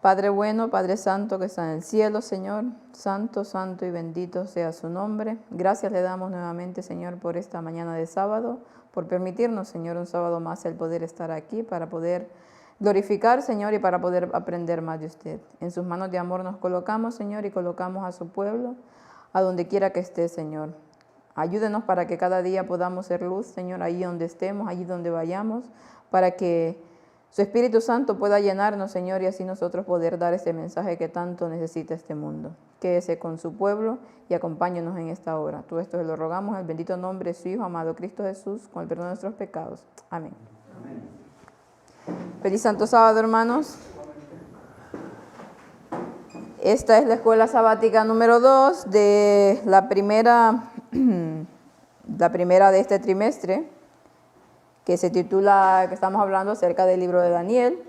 Padre bueno, Padre santo que está en el cielo, Señor, santo, santo y bendito sea su nombre. Gracias le damos nuevamente, Señor, por esta mañana de sábado, por permitirnos, Señor, un sábado más el poder estar aquí para poder glorificar, Señor, y para poder aprender más de usted. En sus manos de amor nos colocamos, Señor, y colocamos a su pueblo, a donde quiera que esté, Señor. Ayúdenos para que cada día podamos ser luz, Señor, allí donde estemos, allí donde vayamos, para que su Espíritu Santo pueda llenarnos, Señor, y así nosotros poder dar ese mensaje que tanto necesita este mundo. Quédese con su pueblo y acompáñenos en esta hora. Todo esto se lo rogamos en el bendito nombre de su Hijo, amado Cristo Jesús, con el perdón de nuestros pecados. Amén. Amén. Feliz Santo Sábado, hermanos. Esta es la escuela sabática número 2 de la primera de este trimestre, que se titula, que estamos hablando acerca del libro de Daniel,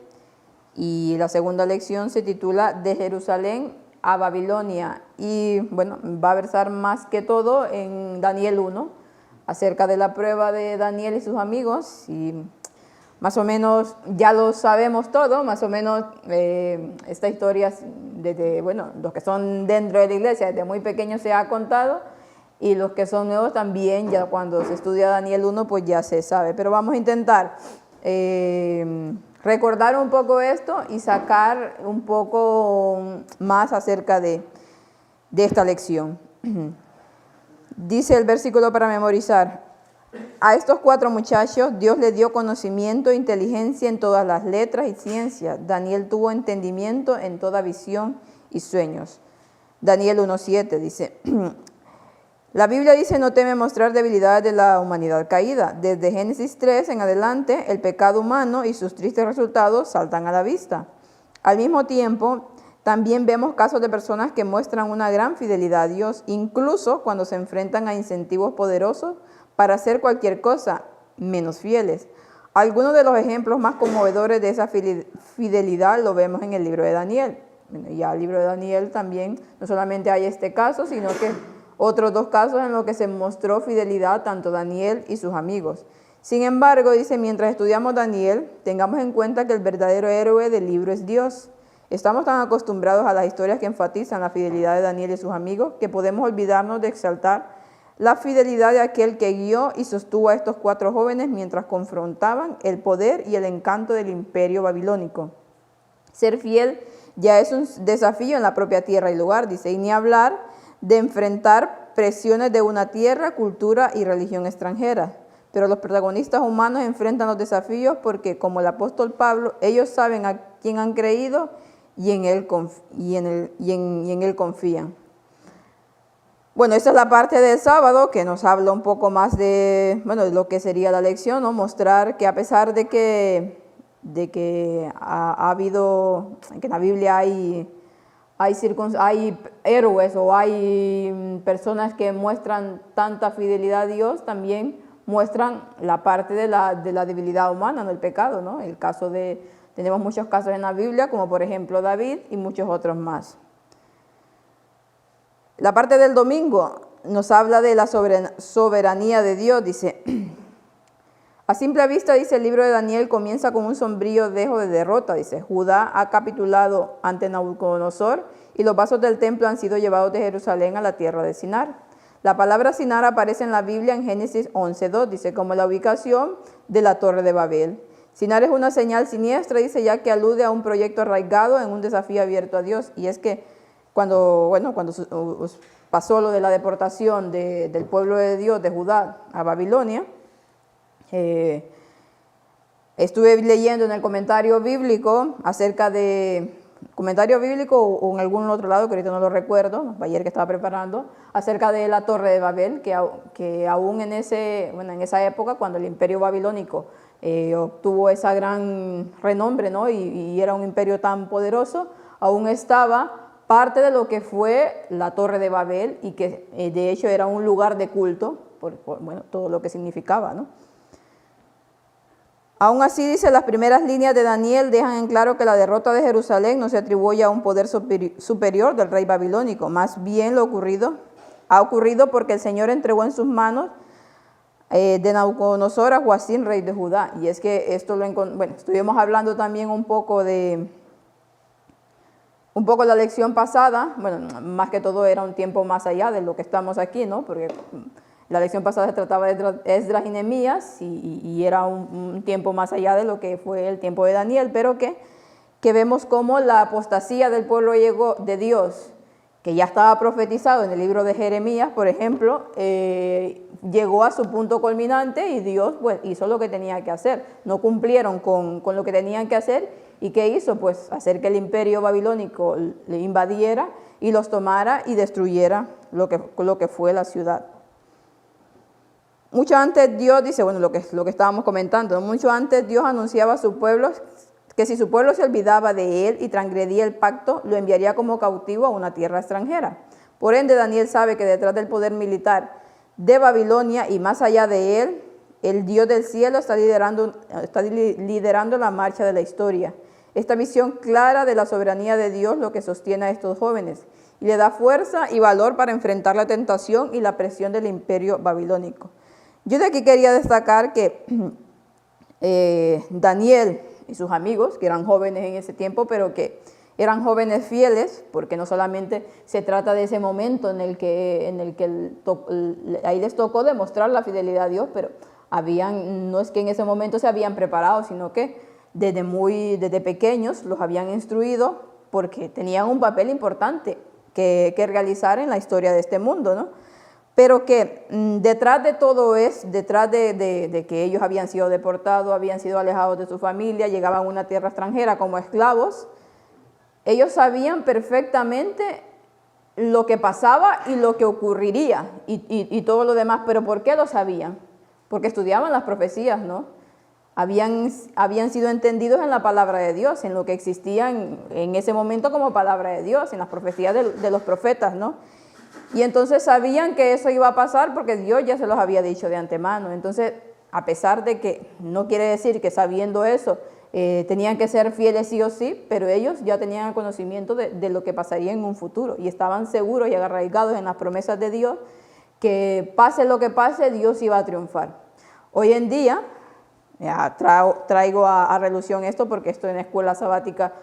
y la segunda lección se titula De Jerusalén a Babilonia, y bueno, va a versar más que todo en Daniel 1, acerca de la prueba de Daniel y sus amigos, y más o menos ya lo sabemos todo, más o menos esta historia, desde, bueno, los que son dentro de la iglesia, desde muy pequeños se ha contado, y los que son nuevos también, ya cuando se estudia Daniel 1, pues ya se sabe. Pero vamos a intentar recordar un poco esto y sacar un poco más acerca de esta lección. Dice el versículo para memorizar: a estos 4 muchachos Dios les dio conocimiento e inteligencia en todas las letras y ciencias. Daniel tuvo entendimiento en toda visión y sueños. Daniel 1:7 dice... La Biblia dice: no teme mostrar debilidades de la humanidad caída. Desde Génesis 3 en adelante, el pecado humano y sus tristes resultados saltan a la vista. Al mismo tiempo, también vemos casos de personas que muestran una gran fidelidad a Dios, incluso cuando se enfrentan a incentivos poderosos para hacer cualquier cosa, menos fieles. Algunos de los ejemplos más conmovedores de esa fidelidad lo vemos en el libro de Daniel. Bueno, ya el libro de Daniel también no solamente hay este caso, sino que otros 2 casos en los que se mostró fidelidad tanto Daniel y sus amigos. Sin embargo, dice, mientras estudiamos Daniel, tengamos en cuenta que el verdadero héroe del libro es Dios. Estamos tan acostumbrados a las historias que enfatizan la fidelidad de Daniel y sus amigos que podemos olvidarnos de exaltar la fidelidad de aquel que guió y sostuvo a estos 4 jóvenes mientras confrontaban el poder y el encanto del imperio babilónico. Ser fiel ya es un desafío en la propia tierra y lugar, dice, y ni hablar de enfrentar presiones de una tierra, cultura y religión extranjera. Pero los protagonistas humanos enfrentan los desafíos porque, como el apóstol Pablo, ellos saben a quién han creído y en él confían. Bueno, esa es la parte del sábado que nos habla un poco más de, bueno, de lo que sería la lección, ¿no? Mostrar que a pesar de que ha habido, que en la Biblia hay héroes o hay personas que muestran tanta fidelidad a Dios, también muestran la parte de la debilidad humana, no el pecado, ¿no? Tenemos muchos casos en la Biblia, como por ejemplo David y muchos otros más. La parte del domingo nos habla de la soberanía de Dios, dice... A simple vista, dice el libro de Daniel, comienza con un sombrío dejo de derrota. Dice, Judá ha capitulado ante Nabucodonosor y los vasos del templo han sido llevados de Jerusalén a la tierra de Sinar. La palabra Sinar aparece en la Biblia en Génesis 11:2, dice, como la ubicación de la Torre de Babel. Sinar es una señal siniestra, dice, ya que alude a un proyecto arraigado en un desafío abierto a Dios. Y es que cuando pasó lo de la deportación del pueblo de Dios, de Judá, a Babilonia, estuve leyendo en el comentario bíblico o en algún otro lado que ahorita no lo recuerdo, ayer que estaba preparando, acerca de la Torre de Babel, que aún en esa época, cuando el imperio babilónico obtuvo esa gran renombre, ¿no? y era un imperio tan poderoso, aún estaba parte de lo que fue la Torre de Babel y que de hecho era un lugar de culto, por todo lo que significaba, ¿no? Aún así, dice, las primeras líneas de Daniel dejan en claro que la derrota de Jerusalén no se atribuye a un poder superior del rey babilónico. Más bien ha ocurrido porque el Señor entregó en sus manos de Nabucodonosor a Joacim, rey de Judá. Y es que esto estuvimos hablando también un poco de Un poco la lección pasada, bueno, más que todo era un tiempo más allá de lo que estamos aquí, ¿no? Porque la lección pasada se trataba de Esdras y Nehemías y era un tiempo más allá de lo que fue el tiempo de Daniel, pero que vemos cómo la apostasía del pueblo de Dios, que ya estaba profetizado en el libro de Jeremías, por ejemplo, llegó a su punto culminante y Dios pues, hizo lo que tenía que hacer. No cumplieron con lo que tenían que hacer. ¿Y qué hizo? Pues hacer que el imperio babilónico le invadiera y los tomara y destruyera lo que fue la ciudad. Mucho antes Dios, dice, bueno, lo que estábamos comentando, mucho antes Dios anunciaba a su pueblo que si su pueblo se olvidaba de él y transgredía el pacto, lo enviaría como cautivo a una tierra extranjera. Por ende, Daniel sabe que detrás del poder militar de Babilonia y más allá de él, el Dios del cielo está liderando la marcha de la historia. Esta visión clara de la soberanía de Dios lo que sostiene a estos jóvenes y le da fuerza y valor para enfrentar la tentación y la presión del imperio babilónico. Yo de aquí quería destacar que Daniel y sus amigos, que eran jóvenes en ese tiempo, pero que eran jóvenes fieles, porque no solamente se trata de ese momento en el que ahí les tocó demostrar la fidelidad a Dios, pero no es que en ese momento se habían preparado, sino que desde pequeños los habían instruido porque tenían un papel importante que realizar en la historia de este mundo, ¿no? Pero que detrás de todo detrás de que ellos habían sido deportados, habían sido alejados de su familia, llegaban a una tierra extranjera como esclavos, ellos sabían perfectamente lo que pasaba y lo que ocurriría y todo lo demás. ¿Pero por qué lo sabían? Porque estudiaban las profecías, ¿no? Habían sido entendidos en la palabra de Dios, en lo que existía en ese momento como palabra de Dios, en las profecías de los profetas, ¿no? Y entonces sabían que eso iba a pasar porque Dios ya se los había dicho de antemano. Entonces, a pesar de que no quiere decir que sabiendo eso tenían que ser fieles sí o sí, pero ellos ya tenían el conocimiento de lo que pasaría en un futuro y estaban seguros y arraigados en las promesas de Dios que pase lo que pase, Dios iba a triunfar. Hoy en día, traigo a relusión esto porque esto en la escuela sabática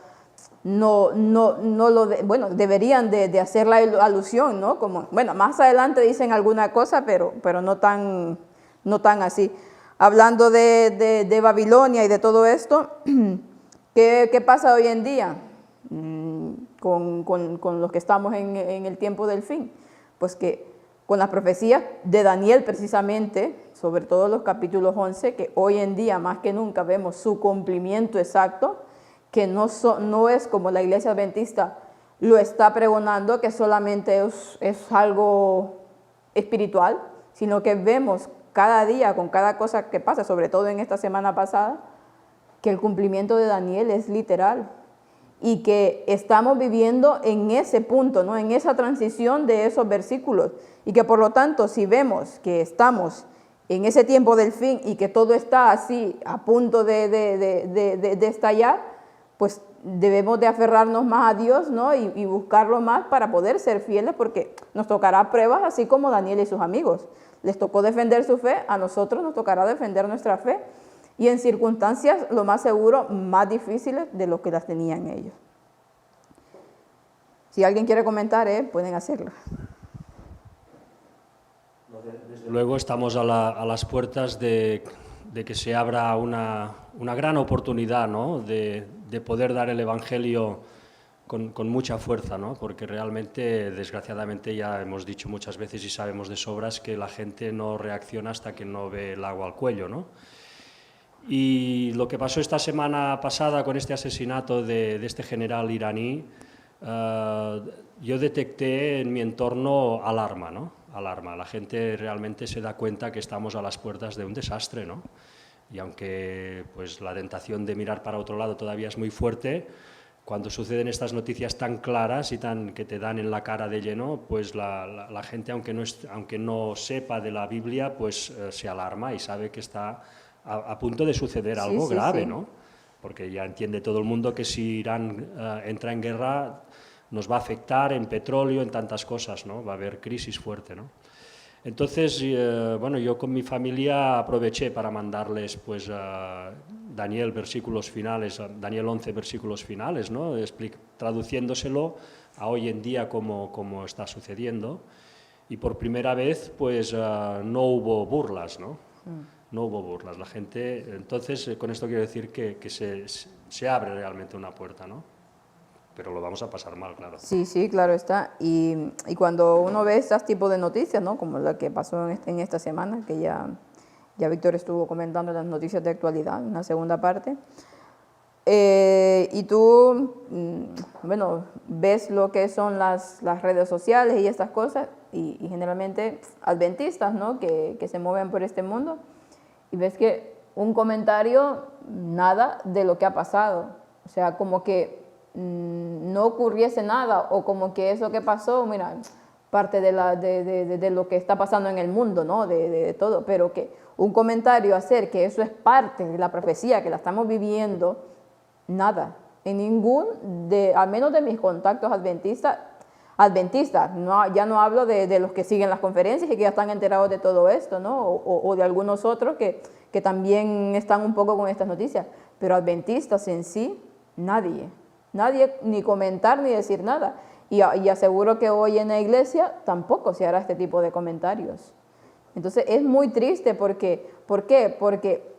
bueno, deberían de hacer la alusión, ¿no? Como, bueno, más adelante dicen alguna cosa, pero no tan así. Hablando de Babilonia y de todo esto, ¿qué pasa hoy en día con los que estamos en el tiempo del fin? Pues que con las profecías de Daniel precisamente, sobre todo los capítulos 11, que hoy en día más que nunca vemos su cumplimiento exacto, que no es como la iglesia adventista lo está pregonando, que solamente es algo espiritual, sino que vemos cada día con cada cosa que pasa, sobre todo en esta semana pasada, que el cumplimiento de Daniel es literal y que estamos viviendo en ese punto, ¿no? En esa transición de esos versículos y que por lo tanto si vemos que estamos en ese tiempo del fin y que todo está así a punto de estallar, pues debemos de aferrarnos más a Dios, ¿no? y buscarlo más para poder ser fieles, porque nos tocará pruebas así como Daniel y sus amigos. Les tocó defender su fe, a nosotros nos tocará defender nuestra fe, y en circunstancias, lo más seguro, más difíciles de lo que las tenían ellos. Si alguien quiere comentar, pueden hacerlo. Desde luego estamos a las puertas de que se abra una gran oportunidad, ¿no? de poder dar el Evangelio con mucha fuerza, ¿no? Porque realmente, desgraciadamente, ya hemos dicho muchas veces y sabemos de sobras que la gente no reacciona hasta que no ve el agua al cuello, ¿no? Y lo que pasó esta semana pasada con este asesinato de este general iraní, yo detecté en mi entorno alarma, ¿no? Alarma. La gente realmente se da cuenta que estamos a las puertas de un desastre, ¿no? Y aunque pues, la tentación de mirar para otro lado todavía es muy fuerte, cuando suceden estas noticias tan claras y que te dan en la cara de lleno, pues la gente, aunque no sepa de la Biblia, pues se alarma y sabe que está a punto de suceder algo grave, sí. ¿No? Porque ya entiende todo el mundo que si Irán entra en guerra nos va a afectar en petróleo, en tantas cosas, ¿no? Va a haber crisis fuerte, ¿no? Entonces, bueno, yo con mi familia aproveché para mandarles pues Daniel versículos finales, Daniel 11 versículos finales, ¿no? Traduciéndoselo a hoy en día como está sucediendo. Y por primera vez, pues no hubo burlas, ¿no? No hubo burlas. La gente, entonces, con esto quiero decir que se abre realmente una puerta, ¿no? Pero lo vamos a pasar mal, claro. Sí, sí, claro está. Y cuando uno ve estos tipos de noticias, ¿no? Como la que pasó en esta semana, que ya Víctor estuvo comentando las noticias de actualidad, en la segunda parte, y tú, bueno, ves lo que son las redes sociales y estas cosas, y generalmente adventistas, ¿no? Que se mueven por este mundo, y ves que un comentario, nada de lo que ha pasado. O sea, como que no ocurriese nada, o como que eso que pasó, mira, parte de lo que está pasando en el mundo, ¿no? De todo, pero que un comentario hacer que eso es parte de la profecía, que la estamos viviendo, nada. En ningún, al menos de mis contactos adventistas, no, ya no hablo de los que siguen las conferencias y que ya están enterados de todo esto, ¿no? O de algunos otros que también están un poco con estas noticias, pero adventistas en sí, nadie, ni comentar ni decir nada. Y aseguro que hoy en la iglesia tampoco se hará este tipo de comentarios. Entonces es muy triste porque, ¿por qué? Porque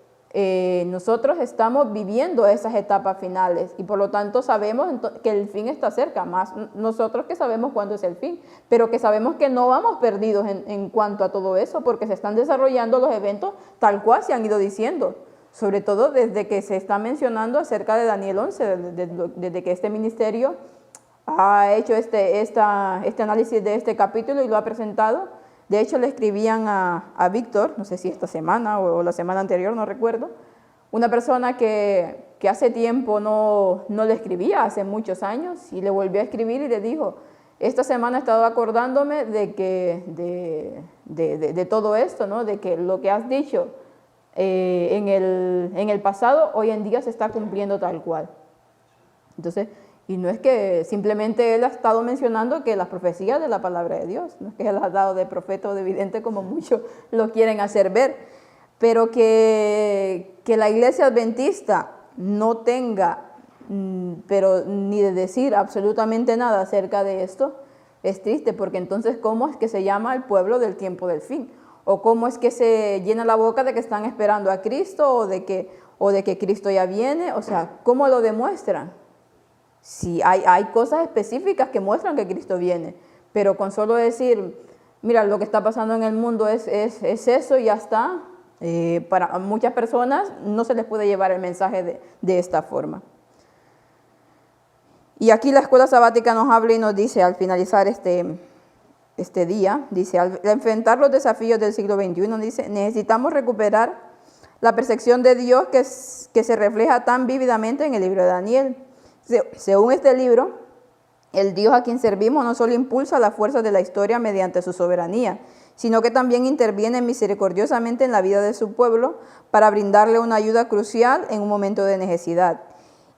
nosotros estamos viviendo esas etapas finales y por lo tanto sabemos que el fin está cerca, más nosotros que sabemos cuándo es el fin, pero que sabemos que no vamos perdidos en cuanto a todo eso, porque se están desarrollando los eventos tal cual se han ido diciendo, sobre todo desde que se está mencionando acerca de Daniel 11, desde que este ministerio ha hecho este análisis de este capítulo y lo ha presentado. De hecho, le escribían a Víctor, no sé si esta semana o la semana anterior, no recuerdo, una persona que hace tiempo no le escribía, hace muchos años, y le volvió a escribir y le dijo, esta semana he estado acordándome de todo esto, ¿no? De que lo que has dicho en el pasado, hoy en día se está cumpliendo tal cual. Entonces, y no es que simplemente él ha estado mencionando que las profecías de la palabra de Dios, no es que él ha dado de profeta o de vidente como muchos lo quieren hacer ver, pero que la iglesia adventista no tenga, pero ni de decir absolutamente nada acerca de esto, es triste, porque entonces ¿cómo es que se llama el pueblo del tiempo del fin? ¿O cómo es que se llena la boca de que están esperando a Cristo o de que Cristo ya viene? O sea, ¿cómo lo demuestran? Sí, hay cosas específicas que muestran que Cristo viene, pero con solo decir, mira, lo que está pasando en el mundo es eso y ya está, para muchas personas no se les puede llevar el mensaje de esta forma. Y aquí la escuela sabática nos habla y nos dice, al finalizar este día, dice, al enfrentar los desafíos del siglo XXI, dice, necesitamos recuperar la percepción de Dios que se refleja tan vívidamente en el libro de Daniel. Según este libro, el Dios a quien servimos no solo impulsa las fuerzas de la historia mediante su soberanía, sino que también interviene misericordiosamente en la vida de su pueblo para brindarle una ayuda crucial en un momento de necesidad.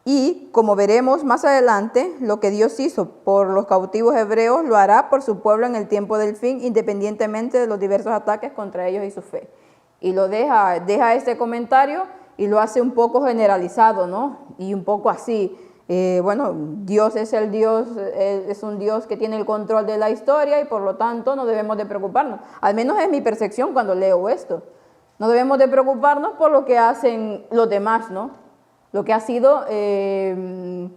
Y, como veremos más adelante, lo que Dios hizo por los cautivos hebreos lo hará por su pueblo en el tiempo del fin, independientemente de los diversos ataques contra ellos y su fe. Y lo deja este comentario y lo hace un poco generalizado, ¿no? Y un poco así. Bueno, Dios es el Dios, es un Dios que tiene el control de la historia y por lo tanto no debemos de preocuparnos. Al menos es mi percepción cuando leo esto. No debemos de preocuparnos por lo que hacen los demás, ¿no? Lo que ha sido el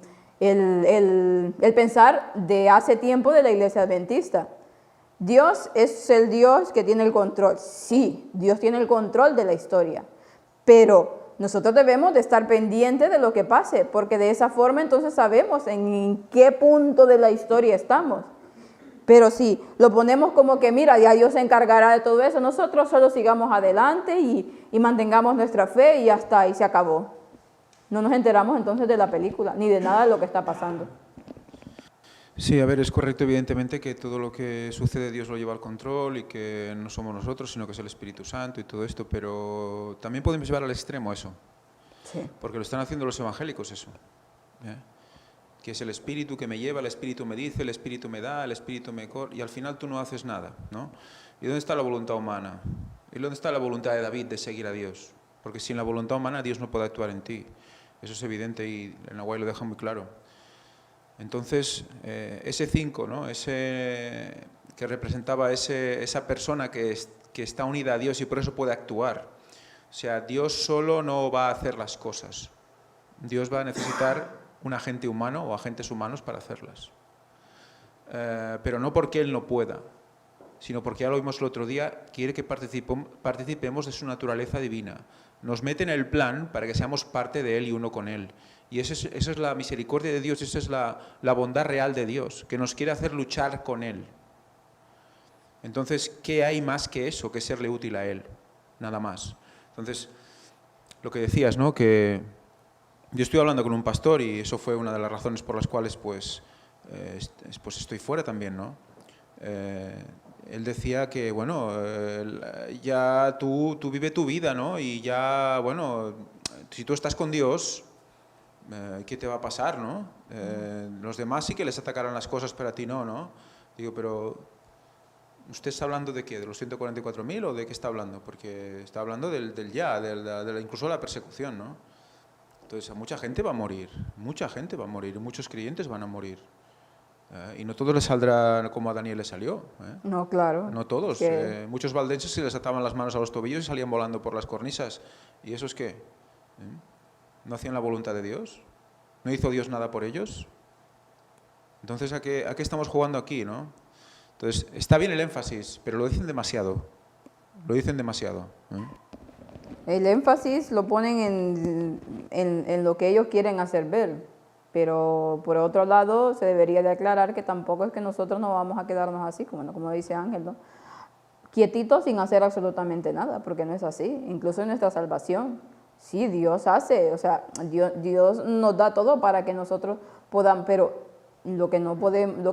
pensar de hace tiempo de la iglesia adventista. Dios es el Dios que tiene el control. Sí, Dios tiene el control de la historia, pero nosotros debemos de estar pendientes de lo que pase, porque de esa forma entonces sabemos en qué punto de la historia estamos. Pero si lo ponemos como que, mira, ya Dios se encargará de todo eso, nosotros solo sigamos adelante y mantengamos nuestra fe y ya está, y se acabó. No nos enteramos entonces de la película, ni de nada de lo que está pasando. Sí, a ver, es correcto evidentemente que todo lo que sucede Dios lo lleva al control y que no somos nosotros, sino que es el Espíritu Santo y todo esto, pero también podemos llevar al extremo eso, Sí. porque lo están haciendo los evangélicos eso. que es el Espíritu que me lleva, el Espíritu me dice, el Espíritu me da, el Espíritu me corre, y al final tú no haces nada, ¿no? ¿Y dónde está la voluntad humana? ¿Y dónde está la voluntad de David de seguir a Dios? Porque sin la voluntad humana Dios no puede actuar en ti. Eso es evidente y el Nahuatl lo deja muy claro. Entonces, ese 5, ¿no? Ese que representaba esa persona que está unida a Dios y por eso puede actuar. O sea, Dios solo no va a hacer las cosas. Dios va a necesitar un agente humano o agentes humanos para hacerlas. Pero no porque Él no pueda, sino porque ya lo vimos el otro día, quiere que participemos de su naturaleza divina. Nos mete en el plan para que seamos parte de Él y uno con Él. Y esa es la misericordia de Dios, esa es la bondad real de Dios, que nos quiere hacer luchar con Él. Entonces, ¿qué hay más que eso, que serle útil a Él? Nada más. Entonces, lo que decías, ¿no? Que yo estoy hablando con un pastor y eso fue una de las razones por las cuales pues estoy fuera también, ¿no? Él decía que, bueno, ya tú vive tu vida, ¿no? Y ya, bueno, si tú estás con Dios, ¿qué te va a pasar, no? Los demás sí que les atacarán las cosas, pero a ti no, ¿no? Digo, pero ¿usted está hablando de qué? ¿De los 144.000 o de qué está hablando? Porque está hablando del ya, incluso de la persecución, ¿no? Entonces, mucha gente va a morir, y muchos creyentes van a morir. Y no todos les saldrá como a Daniel le salió. No, claro. No todos. Que... muchos valdenses se les ataban las manos a los tobillos y salían volando por las cornisas. ¿Y eso es qué? ¿No hacían la voluntad de Dios? ¿No hizo Dios nada por ellos? Entonces, ¿a qué estamos jugando aquí, no? Entonces, está bien el énfasis, pero lo dicen demasiado. El énfasis lo ponen en lo que ellos quieren hacer ver, pero por otro lado se debería de aclarar que tampoco es que nosotros no vamos a quedarnos así, como dice Ángel, ¿no? Quietitos sin hacer absolutamente nada, porque no es así, incluso en nuestra salvación. Sí, Dios hace, o sea, Dios nos da todo para que nosotros podamos, pero lo que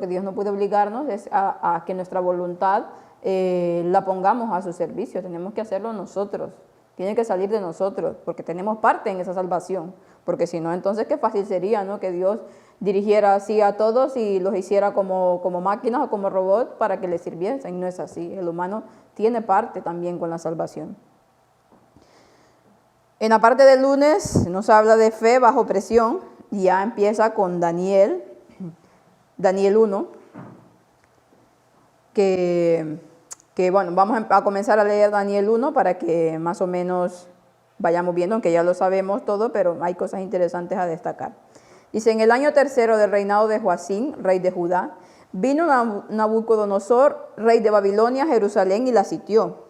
Dios no puede obligarnos es a que nuestra voluntad la pongamos a su servicio, tenemos que hacerlo nosotros. Tiene que salir de nosotros, porque tenemos parte en esa salvación. Porque si no, entonces qué fácil sería, ¿no? Que Dios dirigiera así a todos y los hiciera como máquinas o como robots para que les sirviesen. No es así. El humano tiene parte también con la salvación. En la parte del lunes nos habla de fe bajo presión. Y ya empieza con Daniel 1, que bueno, vamos a comenzar a leer Daniel 1 para que más o menos vayamos viendo, aunque ya lo sabemos todo, pero hay cosas interesantes a destacar. Dice, en el año 3 del reinado de Joacim, rey de Judá, vino Nabucodonosor, rey de Babilonia, a Jerusalén y la sitió.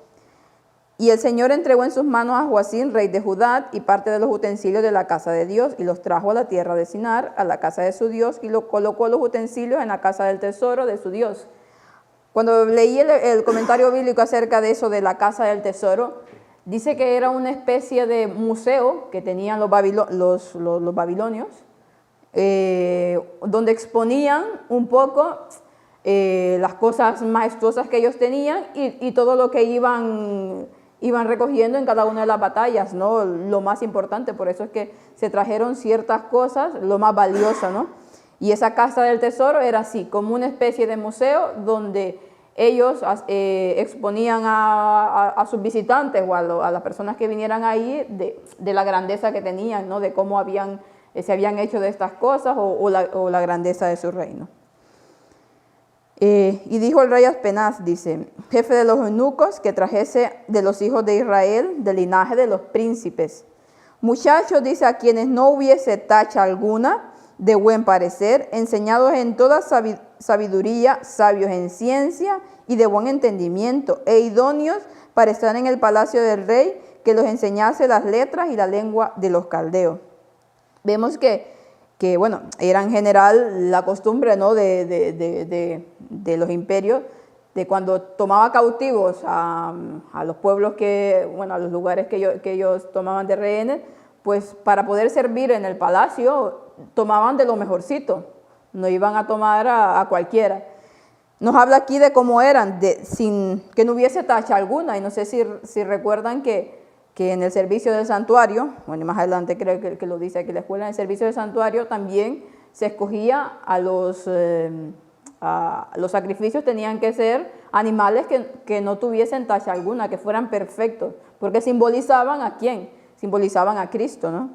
Y el Señor entregó en sus manos a Joacim, rey de Judá, y parte de los utensilios de la casa de Dios, y los trajo a la tierra de Sinar, a la casa de su Dios, y colocó los utensilios en la casa del tesoro de su Dios. Cuando leí el comentario bíblico acerca de eso, de la casa del tesoro, dice que era una especie de museo que tenían los babilonios, donde exponían un poco las cosas majestuosas que ellos tenían y todo lo que iban recogiendo en cada una de las batallas, ¿no? Lo más importante, por eso es que se trajeron ciertas cosas, lo más valioso, ¿no? Y esa casa del tesoro era así, como una especie de museo donde ellos exponían a sus visitantes o a las personas que vinieran ahí de la grandeza que tenían, ¿no? De cómo se habían hecho de estas cosas o la grandeza de su reino. Y dijo el rey Aspenaz, dice, jefe de los eunucos, que trajese de los hijos de Israel, del linaje de los príncipes. Muchachos, dice, a quienes no hubiese tacha alguna, de buen parecer, enseñados en toda sabiduría, sabios en ciencia y de buen entendimiento, e idóneos para estar en el palacio del rey, que los enseñase las letras y la lengua de los caldeos. Vemos que bueno, era en general la costumbre, ¿no? de los imperios, de cuando tomaba cautivos a los pueblos a los lugares que ellos tomaban de rehenes, pues para poder servir en el palacio tomaban de lo mejorcito, no iban a tomar a cualquiera. Nos habla aquí de cómo eran, sin que no hubiese tacha alguna, y no sé si recuerdan que en el servicio del santuario, bueno, más adelante creo que lo dice aquí la escuela, en el servicio del santuario también se escogía los sacrificios tenían que ser animales que no tuviesen tacha alguna, que fueran perfectos, porque simbolizaban ¿a quién? Simbolizaban a Cristo, ¿no?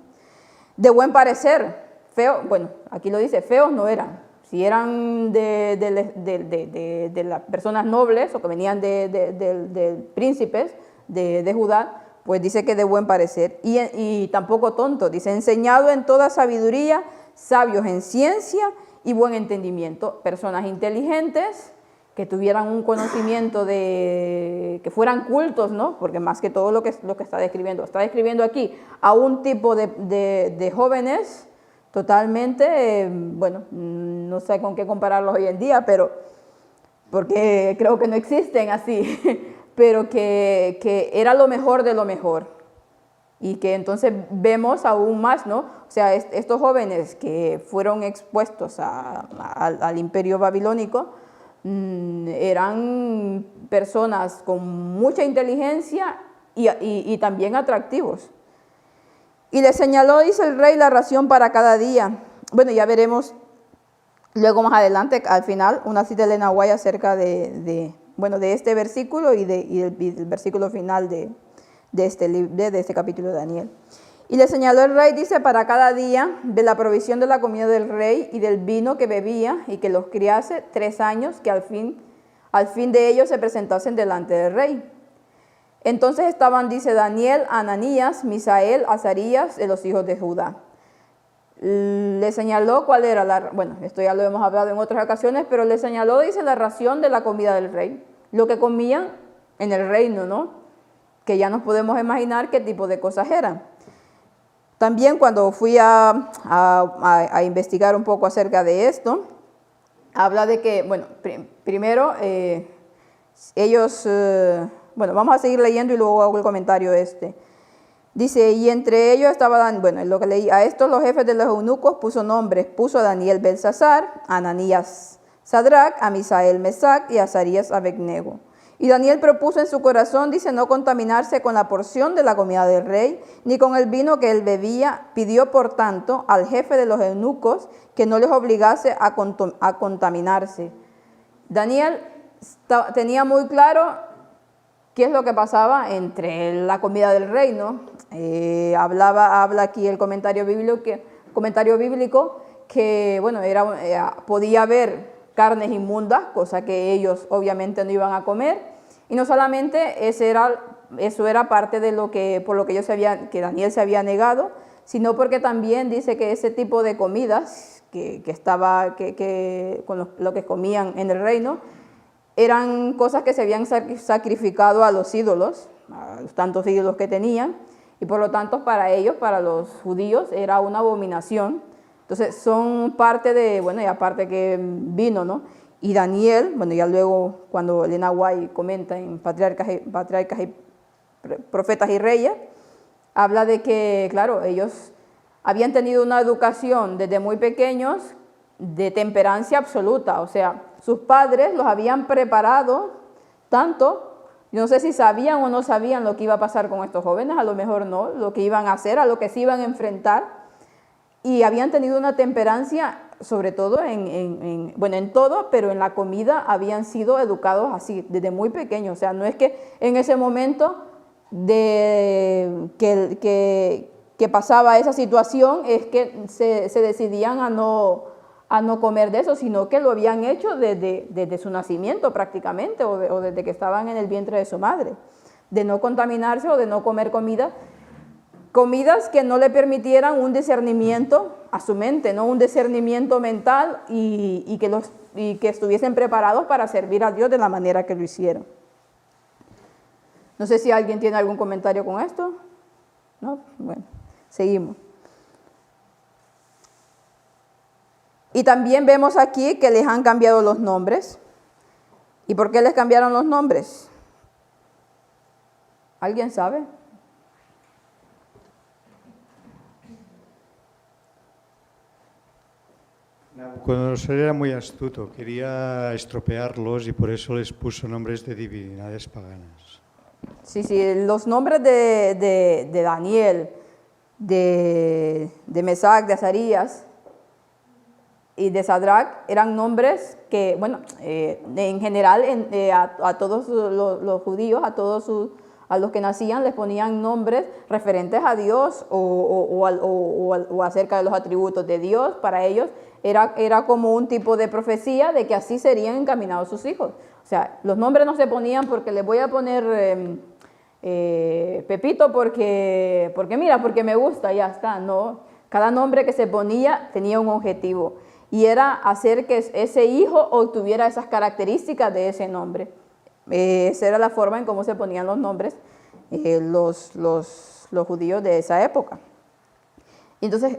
De buen parecer, feo, bueno, aquí lo dice, feos no eran. Si eran de las personas nobles o que venían de príncipes de Judá, pues dice que de buen parecer. Y tampoco tonto, dice, enseñado en toda sabiduría, sabios en ciencia y buen entendimiento. Personas inteligentes, que tuvieran un conocimiento que fueran cultos, ¿no? Porque más que todo lo que está describiendo aquí a un tipo de jóvenes totalmente, bueno, no sé con qué compararlos hoy en día, pero porque creo que no existen así, pero que era lo mejor de lo mejor. Y que entonces vemos aún más, ¿no? O sea, estos jóvenes que fueron expuestos al imperio babilónico, eran personas con mucha inteligencia y también atractivos. Y le señaló, dice el rey, la ración para cada día. Bueno, ya veremos luego más adelante, al final, una cita de Elena White acerca de este versículo y del versículo final de este capítulo de Daniel. Y le señaló el rey, dice, para cada día de la provisión de la comida del rey y del vino que bebía y que los criase 3 años, que al fin de ellos se presentasen delante del rey. Entonces estaban, dice Daniel, Ananías, Misael, Azarías, de los hijos de Judá. Le señaló cuál era bueno, esto ya lo hemos hablado en otras ocasiones, pero le señaló, dice, la ración de la comida del rey, lo que comían en el reino, ¿no? Que ya nos podemos imaginar qué tipo de cosas eran. También cuando fui a investigar un poco acerca de esto, habla de que, bueno, primero ellos, bueno, vamos a seguir leyendo y luego hago el comentario Dice, y entre ellos estaban, bueno, lo que leí, a estos los jefes de los eunucos puso nombres, puso a Daniel Belsasar, a Ananías Sadrach, a Misael Mesac y a Azarías Abednego. Y Daniel propuso en su corazón, dice, no contaminarse con la porción de la comida del rey, ni con el vino que él bebía. Pidió, por tanto, al jefe de los eunucos que no les obligase a contaminarse. Daniel tenía muy claro qué es lo que pasaba entre la comida del rey, ¿no? Habla aquí el comentario bíblico que bueno, podía haber carnes inmundas, cosa que ellos obviamente no iban a comer, y no solamente eso era parte de por lo que que Daniel se había negado, sino porque también dice que ese tipo de comidas con lo que comían en el reino, eran cosas que se habían sacrificado a los ídolos, a los tantos ídolos que tenían, y por lo tanto para ellos, para los judíos, era una abominación. Entonces son parte bueno, y aparte que vino, ¿no? Y Daniel, bueno, ya luego cuando Elena White comenta en Patriarcas y Profetas y Reyes, habla de que, claro, ellos habían tenido una educación desde muy pequeños de temperancia absoluta, o sea, sus padres los habían preparado tanto, yo no sé si sabían o no sabían lo que iba a pasar con estos jóvenes, a lo mejor no, lo que iban a hacer, a lo que se iban a enfrentar, y habían tenido una temperancia, sobre todo en todo, pero en la comida habían sido educados así, desde muy pequeños. O sea, no es que en ese momento que pasaba esa situación, es que se decidían a no comer de eso, sino que lo habían hecho desde su nacimiento prácticamente, o desde que estaban en el vientre de su madre, de no contaminarse o de no comer comidas que no le permitieran un discernimiento a su mente, ¿no? Un discernimiento mental y que estuviesen preparados para servir a Dios de la manera que lo hicieron. No sé si alguien tiene algún comentario con esto. ¿No? Bueno, seguimos. Y también vemos aquí que les han cambiado los nombres. ¿Y por qué les cambiaron los nombres? ¿Alguien sabe? Nabucodonosor era muy astuto, quería estropearlos y por eso les puso nombres de divinidades paganas. Sí, los nombres de Daniel, de Mesac, de Azarías, y de Sadrach eran nombres que, bueno, en general a todos los judíos, a los que nacían les ponían nombres referentes a Dios o acerca de los atributos de Dios. Para ellos era como un tipo de profecía de que así serían encaminados sus hijos. O sea, los nombres no se ponían porque les voy a poner Pepito porque mira, porque me gusta, ya está, no. Cada nombre que se ponía tenía un objetivo y era hacer que ese hijo obtuviera esas características de ese nombre. Esa era la forma en cómo se ponían los nombres los judíos de esa época. Entonces,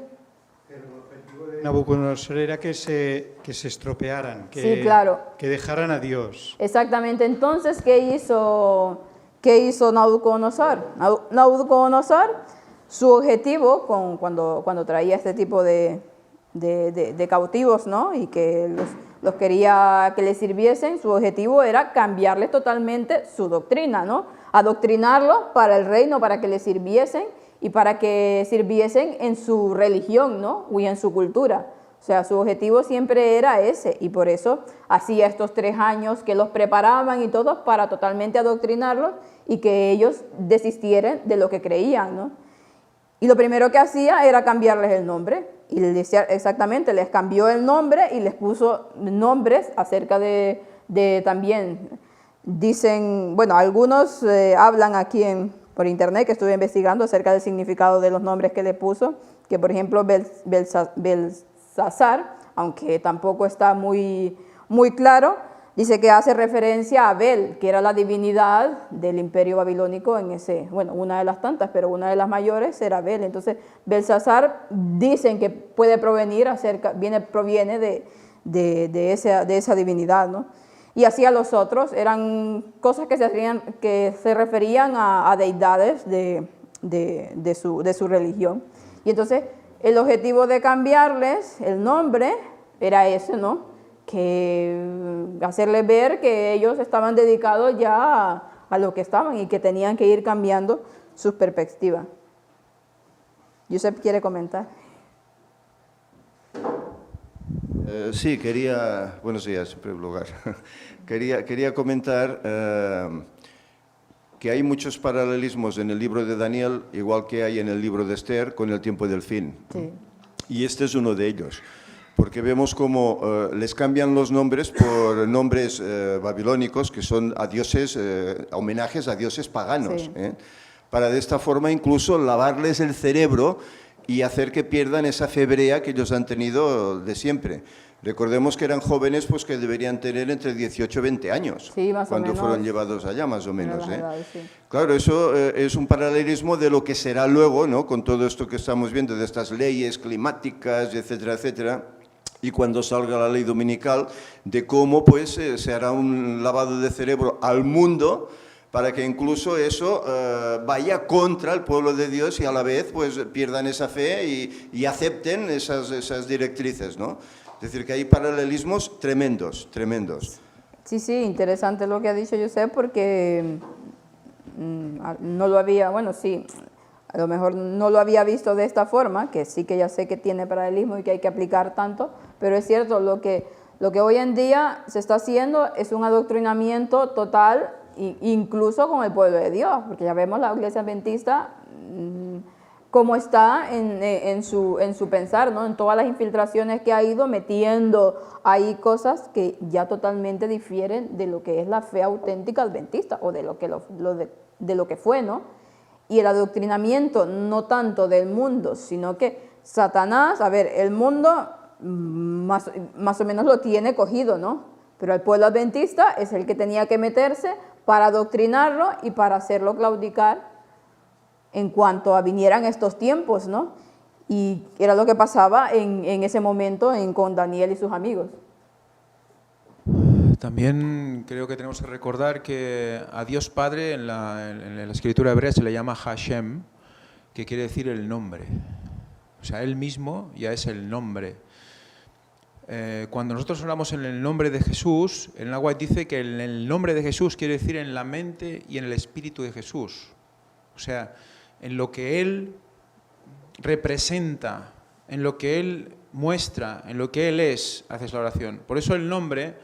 el objetivo de Nabucodonosor era que se estropearan, sí, claro, que dejaran a Dios. Exactamente. Entonces, ¿qué hizo Nabucodonosor? Nabucodonosor, su objetivo cuando traía este tipo de cautivos, ¿no? Y que los quería que le sirviesen, su objetivo era cambiarles totalmente su doctrina, ¿no? Adoctrinarlos para el reino, para que le sirviesen y para que sirviesen en su religión, ¿no? Y en su cultura. O sea, su objetivo siempre era ese y por eso hacía estos 3 años que los preparaban y todo para totalmente adoctrinarlos y que ellos desistieran de lo que creían, ¿no? Y lo primero que hacía era cambiarles el nombre. Y les decía exactamente, les cambió el nombre y les puso nombres acerca de también, dicen, bueno, algunos hablan aquí por internet, que estuve investigando acerca del significado de los nombres que le puso, que por ejemplo Belsasar, aunque tampoco está muy claro, dice que hace referencia a Bel, que era la divinidad del imperio babilónico en bueno, una de las tantas, pero una de las mayores era Bel. Entonces, Belsasar dicen que puede proviene de esa divinidad, ¿no? Y así a los otros, eran cosas que se referían a deidades de su religión. Y entonces, el objetivo de cambiarles el nombre era ese, ¿no? Que hacerles ver que ellos estaban dedicados ya a lo que estaban y que tenían que ir cambiando sus perspectivas. Josep quiere comentar. Sí, buenos días, en primer lugar. Quería comentar que hay muchos paralelismos en el libro de Daniel, igual que hay en el libro de Esther, con el tiempo del fin. Sí. Y este es uno de ellos. Porque vemos cómo les cambian los nombres por nombres babilónicos, que son a dioses, homenajes a dioses paganos, sí. Para de esta forma incluso lavarles el cerebro y hacer que pierdan esa fe hebrea que ellos han tenido de siempre. Recordemos que eran jóvenes pues, que deberían tener entre 18 y 20 años, sí, más cuando o menos, fueron llevados allá, más o menos. Edades, sí. Claro, eso es un paralelismo de lo que será luego, ¿no? Con todo esto que estamos viendo, de estas leyes climáticas, etcétera, etcétera. Y cuando salga la ley dominical, de cómo pues, se hará un lavado de cerebro al mundo para que incluso eso vaya contra el pueblo de Dios y a la vez pues, pierdan esa fe y acepten esas directrices, ¿no? Es decir, que hay paralelismos tremendos, tremendos. Sí, sí, interesante lo que ha dicho Josep porque no lo había, bueno, sí, a lo mejor no lo había visto de esta forma, que sí que ya sé que tiene paralelismo y que hay que aplicar tanto, pero es cierto, lo que hoy en día se está haciendo es un adoctrinamiento total, incluso con el pueblo de Dios, porque ya vemos la Iglesia Adventista cómo está en su pensar, ¿no? En todas las infiltraciones que ha ido metiendo ahí cosas que ya totalmente difieren de lo que es la fe auténtica adventista o de lo que fue, ¿no? Y el adoctrinamiento no tanto del mundo, sino que Satanás, a ver, el mundo más o menos lo tiene cogido, ¿no? Pero el pueblo adventista es el que tenía que meterse para adoctrinarlo y para hacerlo claudicar en cuanto a vinieran estos tiempos, ¿no? Y era lo que pasaba en ese momento con Daniel y sus amigos. También creo que tenemos que recordar que a Dios Padre en la escritura hebrea se le llama Hashem, que quiere decir el nombre. O sea, Él mismo ya es el nombre. Cuando nosotros hablamos en el nombre de Jesús, el Náhuatl dice que en el nombre de Jesús quiere decir en la mente y en el espíritu de Jesús. O sea, en lo que Él representa en lo que Él muestra, en lo que Él es, haces la oración. Por eso el nombre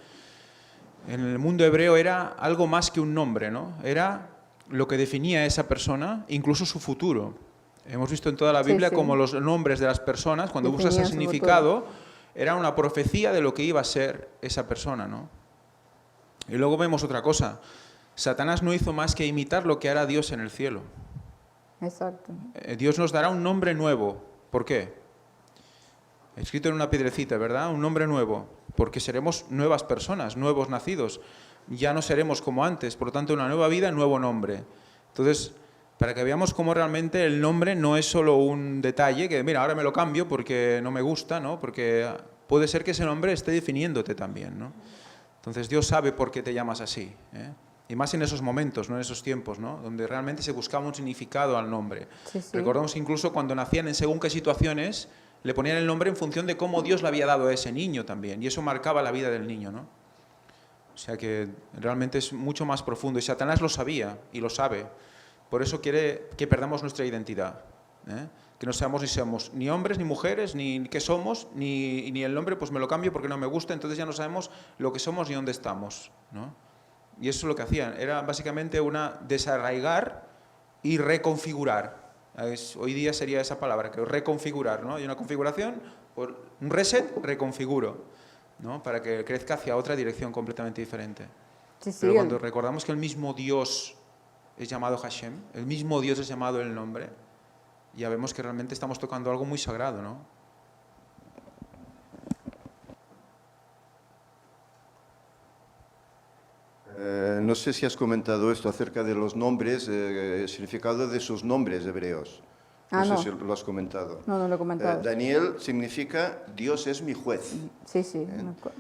en el mundo hebreo era algo más que un nombre, ¿no? Era lo que definía a esa persona, incluso su futuro. Hemos visto en toda la Biblia Sí, sí. como los nombres de las personas, cuando buscas el Definían su significado, era una profecía de lo que iba a ser esa persona, ¿no? Y luego vemos otra cosa. Satanás no hizo más que imitar lo que hará Dios en el cielo. Exacto. Dios nos dará un nombre nuevo. ¿Por qué? Escrito en una piedrecita, ¿verdad? Un nombre nuevo. Porque seremos nuevas personas, nuevos nacidos. Ya no seremos como antes. Por lo tanto, una nueva vida, nuevo nombre. Entonces, para que veamos cómo realmente el nombre no es solo un detalle, que mira, ahora me lo cambio porque no me gusta, ¿no? Porque puede ser que ese nombre esté definiéndote también, ¿no? Entonces, Dios sabe por qué te llamas así, ¿eh? Y más en esos momentos, no en esos tiempos, ¿no? Donde realmente se buscaba un significado al nombre. Sí, sí. Recordamos incluso cuando nacían en según qué situaciones, le ponían el nombre en función de cómo Dios le había dado a ese niño también. Y eso marcaba la vida del niño, ¿no? O sea que realmente es mucho más profundo. Y Satanás lo sabía y lo sabe. Por eso quiere que perdamos nuestra identidad, ¿eh? Que no seamos ni hombres ni mujeres, ni qué somos, ni el nombre pues me lo cambio porque no me gusta, entonces ya no sabemos lo que somos ni dónde estamos, ¿no? Y eso es lo que hacían, era básicamente una desarraigar y reconfigurar. Hoy día sería esa palabra, que reconfigurar, ¿no? Hay una configuración, por un reset, reconfiguro, ¿no? Para que crezca hacia otra dirección completamente diferente. Sí, sí, Pero cuando recordamos que el mismo Dios es llamado Hashem, el mismo Dios es llamado el nombre, ya vemos que realmente estamos tocando algo muy sagrado, ¿no? No sé si has comentado esto acerca de los nombres, el significado de sus nombres hebreos. Ah, No no. sé si lo has comentado. No, no lo he comentado. Daniel significa Dios es mi juez. Sí, sí. me acuerdo.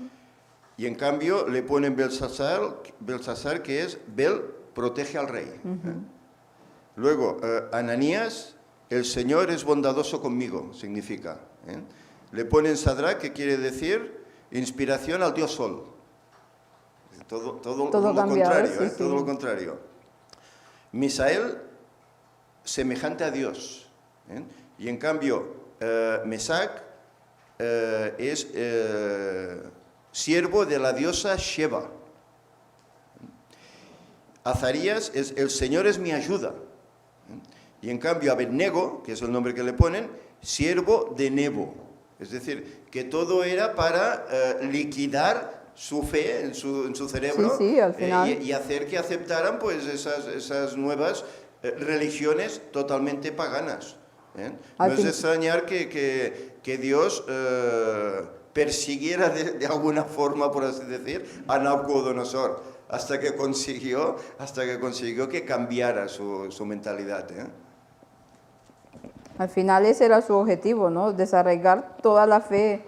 Y en cambio le ponen Belsasar, que es Bel protege al rey. Luego, Ananías, el Señor es bondadoso conmigo, significa. Le ponen Sadrach, que quiere decir inspiración al Dios Sol. Todo lo cambiado, contrario, sí, sí. todo lo contrario. Misael, semejante a Dios. Y en cambio, Mesac es siervo de la diosa Sheba. Azarías es el Señor es mi ayuda. Y en cambio, Abednego, que es el nombre que le ponen, siervo de Nebo. Es decir, que todo era para liquidar su fe en su cerebro, Sí, sí, al final. Y hacer que aceptaran pues esas nuevas religiones totalmente paganas. No Al es fin- de extrañar que Dios persiguiera de alguna forma, por así decir, a Nabucodonosor, hasta que consiguió que cambiara su mentalidad. Al final ese era su objetivo, ¿no? Desarraigar toda la fe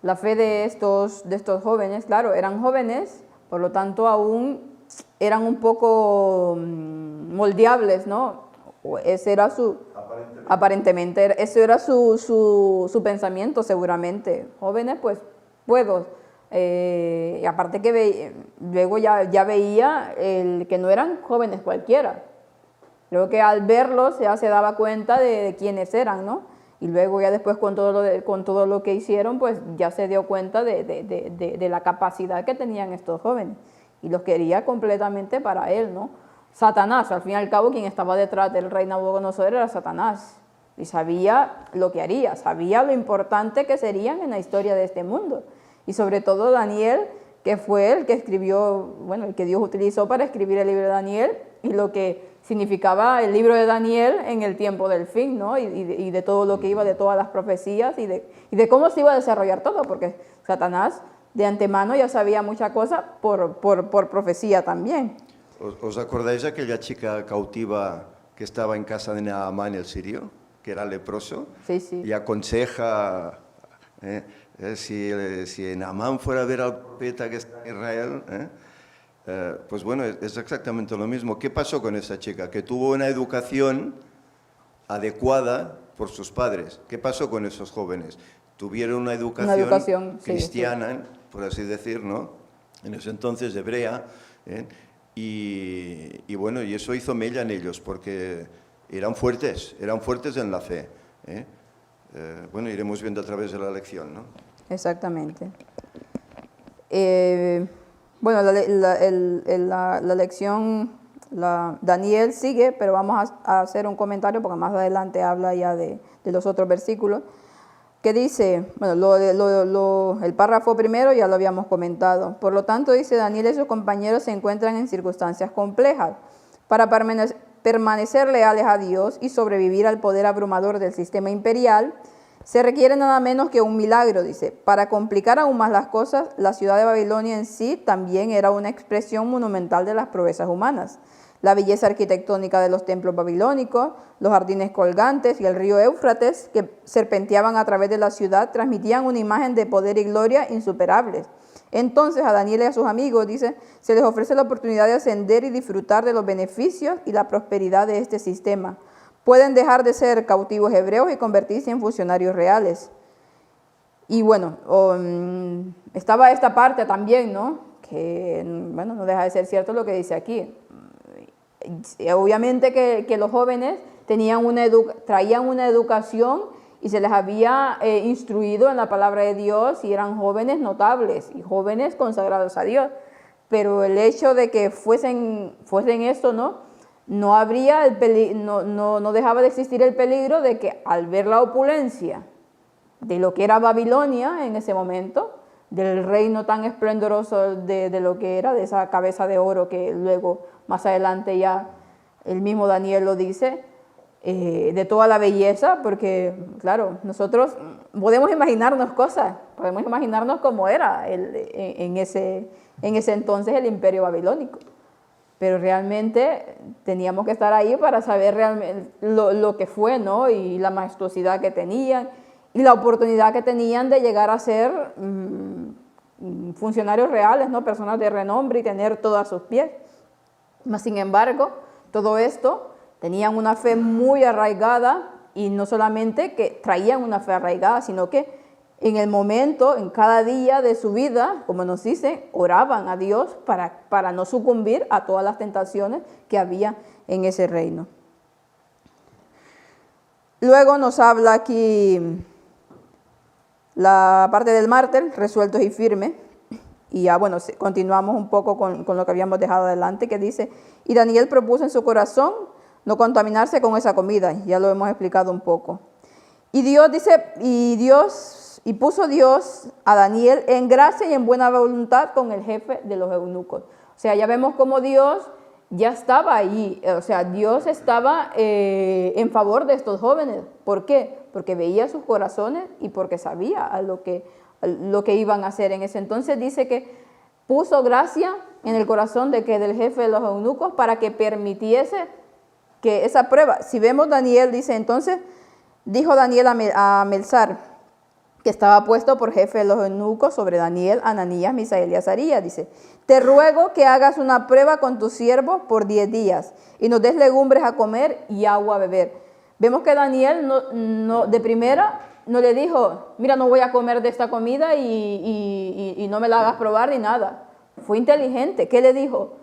de estos jóvenes. Claro, eran jóvenes, por lo tanto aún eran un poco moldeables, ¿no? Ese era aparentemente, eso era su pensamiento seguramente. Jóvenes, pues puedo. Y aparte que luego ya veía que no eran jóvenes cualquiera. Creo que al verlos ya se daba cuenta de quiénes eran, ¿no? Y luego ya después con todo lo que hicieron, pues ya se dio cuenta de la capacidad que tenían estos jóvenes. Y los quería completamente para él, ¿no? Satanás, al fin y al cabo, quien estaba detrás del rey Nabucodonosor era Satanás. Y sabía lo que haría, sabía lo importante que serían en la historia de este mundo. Y sobre todo Daniel, que fue el que escribió, bueno, el que Dios utilizó para escribir el libro de Daniel y lo que significaba el libro de Daniel en el tiempo del fin, ¿no? Y de todo lo que iba, de todas las profecías y de cómo se iba a desarrollar todo, porque Satanás de antemano ya sabía mucha cosa por profecía también. ¿Os acordáis de aquella chica cautiva que estaba en casa de Naamán el sirio, que era leproso? Sí, sí. Y aconseja, si Naamán fuera a ver al profeta que está en Israel, pues bueno, es exactamente lo mismo. ¿Qué pasó con esa chica? Que tuvo una educación adecuada por sus padres. ¿Qué pasó con esos jóvenes? Tuvieron una educación sí, cristiana, sí. por así decir, ¿no? En ese entonces hebrea, y bueno, y eso hizo mella en ellos, porque eran fuertes en la fe. bueno, iremos viendo a través de la lección, ¿no? Exactamente. Bueno, la lección, Daniel sigue, pero vamos a hacer un comentario porque más adelante habla ya de los otros versículos, que dice, bueno, el párrafo primero ya lo habíamos comentado. Por lo tanto, dice, Daniel y sus compañeros se encuentran en circunstancias complejas. Para permanecer leales a Dios y sobrevivir al poder abrumador del sistema imperial, se requiere nada menos que un milagro, dice. Para complicar aún más las cosas, la ciudad de Babilonia en sí también era una expresión monumental de las proezas humanas. La belleza arquitectónica de los templos babilónicos, los jardines colgantes y el río Éufrates que serpenteaban a través de la ciudad transmitían una imagen de poder y gloria insuperables. Entonces a Daniel y a sus amigos, dice, se les ofrece la oportunidad de ascender y disfrutar de los beneficios y la prosperidad de este sistema. Pueden dejar de ser cautivos hebreos y convertirse en funcionarios reales. Y bueno, estaba esta parte también, ¿no? Que, bueno, no deja de ser cierto lo que dice aquí. Obviamente que los jóvenes traían una educación y se les había instruido en la palabra de Dios y eran jóvenes notables y jóvenes consagrados a Dios. Pero el hecho de que fuesen esto, no habría no dejaba de existir el peligro de que al ver la opulencia de lo que era Babilonia en ese momento, del reino tan esplendoroso de lo que era, de esa cabeza de oro que luego más adelante ya el mismo Daniel lo dice, de toda la belleza, porque claro, nosotros podemos imaginarnos cosas, podemos imaginarnos cómo era en ese entonces el imperio babilónico, pero realmente teníamos que estar ahí para saber realmente lo que fue, ¿no? Y la majestuosidad que tenían y la oportunidad que tenían de llegar a ser funcionarios reales, ¿no? Personas de renombre y tener todo a sus pies. Mas, sin embargo, todo esto tenían una fe muy arraigada y no solamente que traían una fe arraigada, sino que en el momento, en cada día de su vida, como nos dice, oraban a Dios para no sucumbir a todas las tentaciones que había en ese reino. Luego nos habla aquí la parte del mártir, resueltos y firmes. Y ya, bueno, continuamos un poco con lo que habíamos dejado adelante, que dice, y Daniel propuso en su corazón no contaminarse con esa comida, ya lo hemos explicado un poco. Y Dios dice, y puso Dios a Daniel en gracia y en buena voluntad con el jefe de los eunucos. O sea, ya vemos cómo Dios ya estaba allí, o sea, Dios estaba en favor de estos jóvenes. ¿Por qué? Porque veía sus corazones y porque sabía a lo que iban a hacer en ese entonces. Dice que puso gracia en el corazón del jefe de los eunucos para que permitiese que esa prueba, si vemos Daniel, dice, entonces dijo Daniel a Melzar, que estaba puesto por jefe de los eunucos sobre Daniel, Ananías, Misael y Azarías, dice, te ruego que hagas una prueba con tus siervos por 10 días y nos des legumbres a comer y agua a beber. Vemos que Daniel de primera no le dijo, mira, no voy a comer de esta comida y no me la hagas probar ni nada. Fue inteligente. ¿Qué le dijo?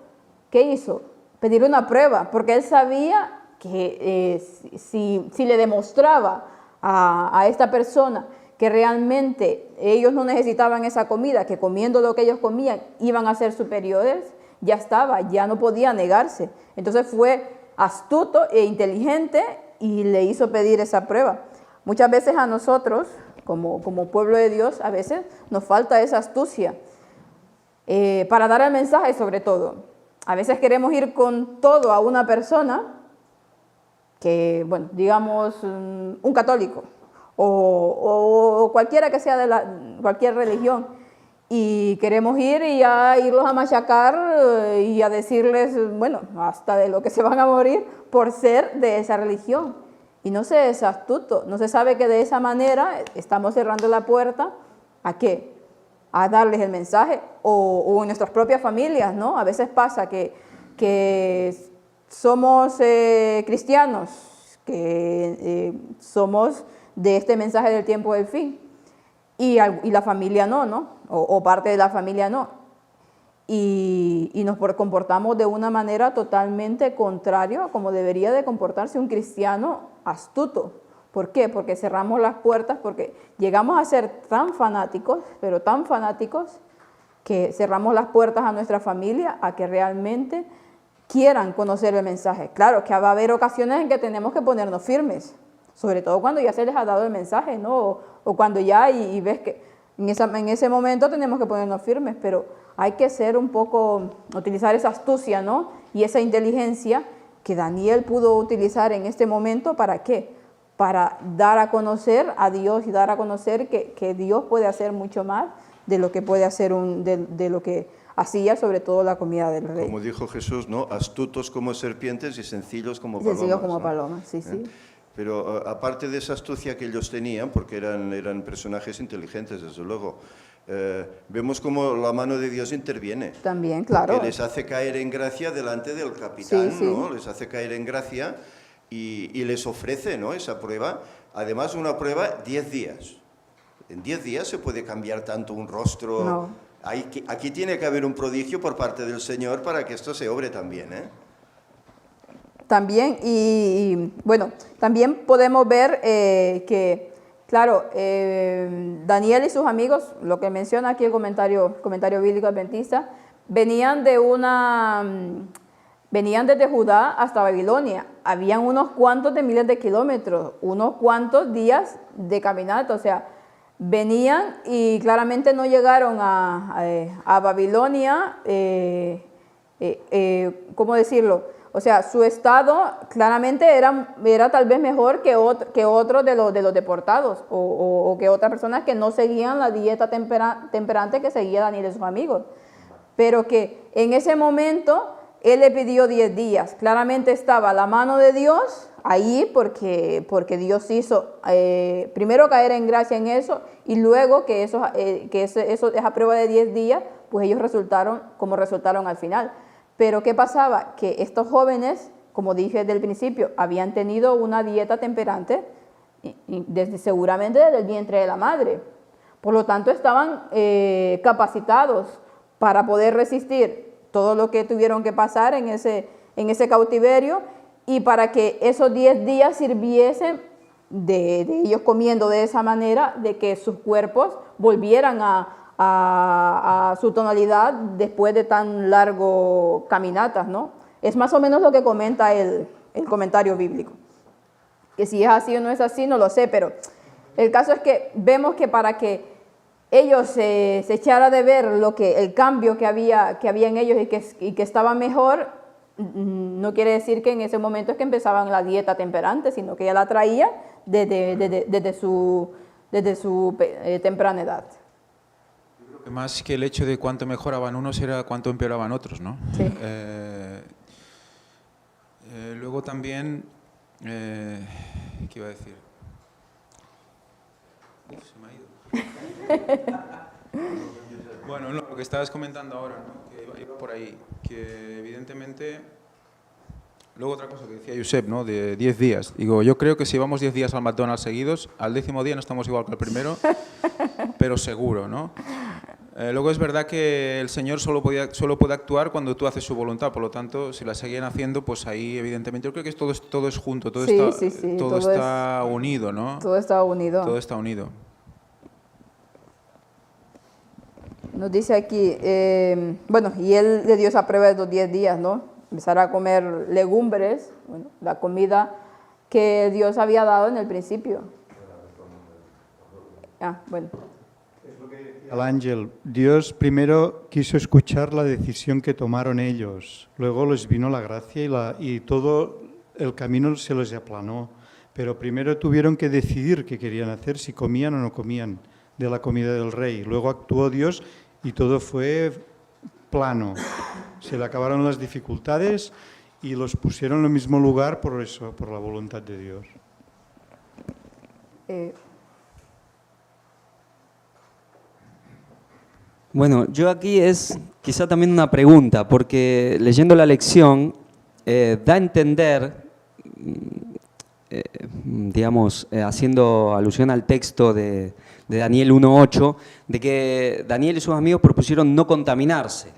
¿Qué hizo? Pedir una prueba, porque él sabía que si le demostraba a esta persona que realmente ellos no necesitaban esa comida, que comiendo lo que ellos comían iban a ser superiores, ya estaba, ya no podía negarse. Entonces fue astuto e inteligente y le hizo pedir esa prueba. Muchas veces a nosotros, como pueblo de Dios, a veces nos falta esa astucia para dar el mensaje sobre todo. A veces queremos ir con todo a una persona que, bueno, digamos un católico o cualquiera que sea de cualquier religión, y queremos ir y a irlos a machacar y a decirles, bueno, hasta de lo que se van a morir por ser de esa religión. Y no se es astuto, no se sabe que de esa manera estamos cerrando la puerta ¿a qué? A darles el mensaje, o en nuestras propias familias, ¿no? A veces pasa que somos cristianos, que somos de este mensaje del tiempo del fin, y la familia no, o parte de la familia no, y nos comportamos de una manera totalmente contraria a como debería de comportarse un cristiano astuto, ¿Por qué? Porque cerramos las puertas, porque llegamos a ser tan fanáticos, pero tan fanáticos, que cerramos las puertas a nuestra familia a que realmente quieran conocer el mensaje. Claro que va a haber ocasiones en que tenemos que ponernos firmes, sobre todo cuando ya se les ha dado el mensaje, ¿no? O cuando ya y ves que en ese momento tenemos que ponernos firmes, pero hay que ser un poco, utilizar esa astucia, ¿no? Y esa inteligencia que Daniel pudo utilizar en este momento, ¿para qué? Para dar a conocer a Dios y dar a conocer que Dios puede hacer mucho más de lo que puede hacer de lo que hacía, sobre todo la comida del rey. Como dijo Jesús, ¿no? Astutos como serpientes y sencillos como palomas. Sencillos como ¿no? palomas, sí, sí. Pero aparte de esa astucia que ellos tenían, porque eran personajes inteligentes, desde luego, vemos como la mano de Dios interviene. También, claro. Que les hace caer en gracia delante del capitán, Sí, sí. ¿no? Les hace caer en gracia y les ofrece, ¿no? Esa prueba. Además, una prueba 10 días. En 10 días se puede cambiar tanto un rostro. No. Aquí tiene que haber un prodigio por parte del Señor para que esto se obre también, ¿eh? También, y bueno, también podemos ver que, claro, Daniel y sus amigos, lo que menciona aquí el comentario bíblico adventista, venían desde Judá hasta Babilonia. Habían unos cuantos de miles de kilómetros, unos cuantos días de caminata, o sea, venían y claramente no llegaron a Babilonia, ¿cómo decirlo? O sea, su estado claramente era tal vez mejor que otro de los deportados o que otras personas que no seguían la dieta temperante que seguía Daniel y sus amigos. Pero que en ese momento él le pidió 10 días. Claramente estaba la mano de Dios ahí porque Dios hizo primero caer en gracia en eso y luego que esa prueba de 10 días, pues ellos resultaron como resultaron al final. Pero ¿qué pasaba? Que estos jóvenes, como dije desde el principio, habían tenido una dieta temperante seguramente desde el vientre de la madre. Por lo tanto, estaban capacitados para poder resistir todo lo que tuvieron que pasar en ese cautiverio y para que esos 10 días sirviesen de ellos comiendo de esa manera, de que sus cuerpos volvieran a su tonalidad después de tan largo caminatas, ¿no? Es más o menos lo que comenta el comentario bíblico. Que si es así o no es así, no lo sé, pero el caso es que vemos que para que ellos se echara de ver el cambio que había en ellos y que estaba mejor, no quiere decir que en ese momento es que empezaban la dieta temperante, sino que ya la traía desde su temprana edad. Más que el hecho de cuánto mejoraban unos era cuánto empeoraban otros, ¿no? Sí. Luego también, ¿qué iba a decir? Se me ha ido. Bueno, no, lo que estabas comentando ahora, ¿no? Que iba por ahí, que evidentemente... Luego otra cosa que decía Josep, ¿no? De 10 días. Digo, yo creo que si vamos 10 días al McDonald's seguidos, al 10º día no estamos igual que al primero, pero seguro, ¿no? Luego es verdad que el Señor solo puede actuar cuando tú haces su voluntad, por lo tanto, si la seguían haciendo, pues ahí evidentemente, yo creo que todo es junto, todo está unido, ¿no? Todo está unido. Todo está unido. Nos dice aquí, bueno, y él le dio esa prueba de los 10 días, ¿no? Empezar a comer legumbres, bueno, la comida que Dios había dado en el principio. Bueno. Al ángel, Dios primero quiso escuchar la decisión que tomaron ellos, luego les vino la gracia y todo el camino se les aplanó, pero primero tuvieron que decidir qué querían hacer, si comían o no comían de la comida del rey. Luego actuó Dios y todo fue plano, se le acabaron las dificultades y los pusieron en el mismo lugar por eso, por la voluntad de Dios. Bueno, yo aquí es quizá también una pregunta, porque leyendo la lección da a entender, digamos, haciendo alusión al texto de Daniel 1:8, de que Daniel y sus amigos propusieron no contaminarse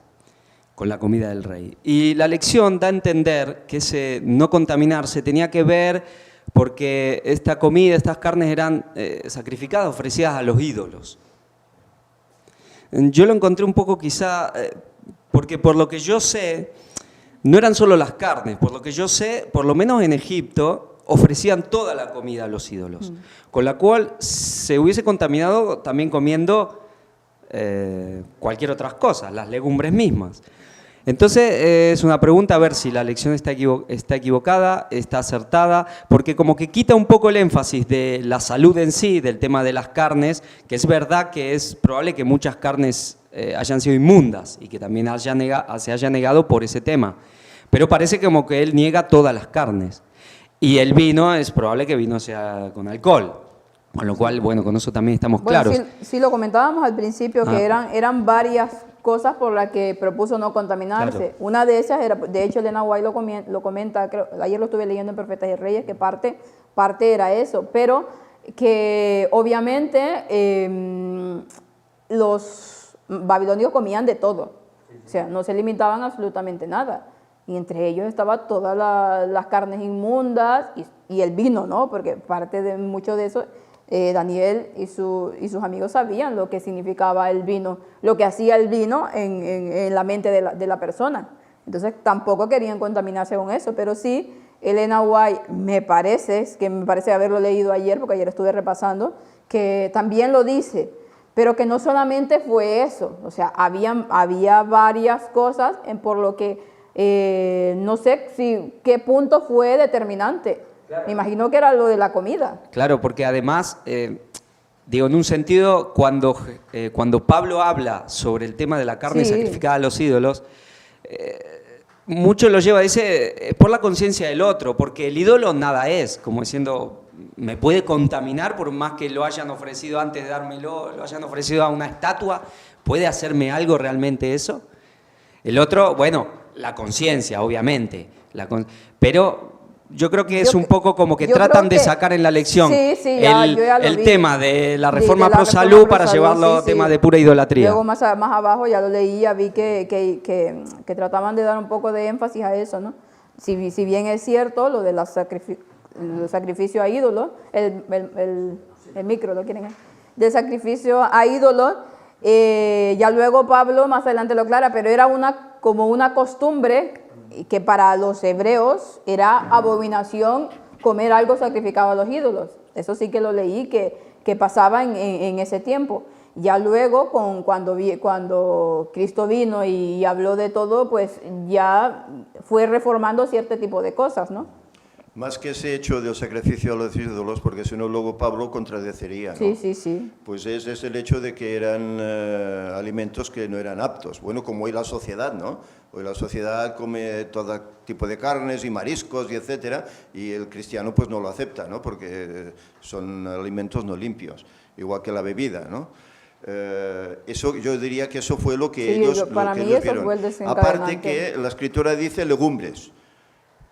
con la comida del rey. Y la lección da a entender que ese no contaminarse tenía que ver porque esta comida, estas carnes eran sacrificadas, ofrecidas a los ídolos. Yo lo encontré un poco quizá, porque por lo que yo sé, no eran solo las carnes, por lo que yo sé, por lo menos en Egipto, ofrecían toda la comida a los ídolos, con la cual se hubiese contaminado también comiendo cualquier otra cosa, las legumbres mismas. Entonces es una pregunta a ver si la lección está equivocada, está acertada, porque como que quita un poco el énfasis de la salud en sí, del tema de las carnes, que es verdad que es probable que muchas carnes hayan sido inmundas y que también se haya negado por ese tema. Pero parece como que él niega todas las carnes. Y el vino, es probable que el vino sea con alcohol. Con lo cual, bueno, con eso también estamos claros. Sí, lo comentábamos al principio, que eran varias cosas por las que propuso no contaminarse. Claro. Una de ellas era, de hecho, Elena White lo comenta, creo, ayer lo estuve leyendo en Profetas y Reyes, que parte era eso, pero que obviamente los babilonios comían de todo, o sea, no se limitaban a absolutamente nada. Y entre ellos estaba todas las carnes inmundas y el vino, ¿no? Porque parte de mucho de eso, Daniel y sus amigos sabían lo que significaba el vino, lo que hacía el vino en la mente de la persona. Entonces tampoco querían contaminarse con eso, pero sí, Elena White me parece haberlo leído ayer, porque ayer estuve repasando, que también lo dice, pero que no solamente fue eso, o sea, había varias cosas por lo que no sé qué punto fue determinante. Claro. Me imagino que era lo de la comida. Claro, porque además, digo, en un sentido, cuando Pablo habla sobre el tema de la carne sacrificada a los ídolos, mucho lo lleva, dice, por la conciencia del otro, porque el ídolo nada es, como diciendo, me puede contaminar por más que lo hayan ofrecido antes de dármelo, lo hayan ofrecido a una estatua, ¿puede hacerme algo realmente eso? El otro, bueno, la conciencia, obviamente, pero yo creo que es un poco como que tratan de sacar en la lección el tema de la reforma pro salud para llevarlo a tema de pura idolatría. Luego más abajo ya lo leía, vi que trataban de dar un poco de énfasis a eso, ¿no? Si bien es cierto lo de el sacrificio a ídolos, el micro, ¿lo quieren? Del sacrificio a ídolos, ya luego Pablo más adelante lo aclara, pero era como una costumbre que para los hebreos era abominación comer algo sacrificado a los ídolos. Eso sí que lo leí, que pasaba en ese tiempo. Ya luego, cuando Cristo vino y habló de todo, pues ya fue reformando cierto tipo de cosas, ¿no? Más que ese hecho del sacrificio a los ídolos, porque si no luego Pablo contradeciría, ¿no? Sí. Pues es el hecho de que eran alimentos que no eran aptos. Bueno, como hoy la sociedad, ¿no? Hoy la sociedad come todo tipo de carnes y mariscos y etcétera, y el cristiano pues no lo acepta, ¿no? Porque son alimentos no limpios, igual que la bebida, ¿no? Eso, yo diría que eso fue lo que ellos vieron. Aparte que la Escritura dice legumbres.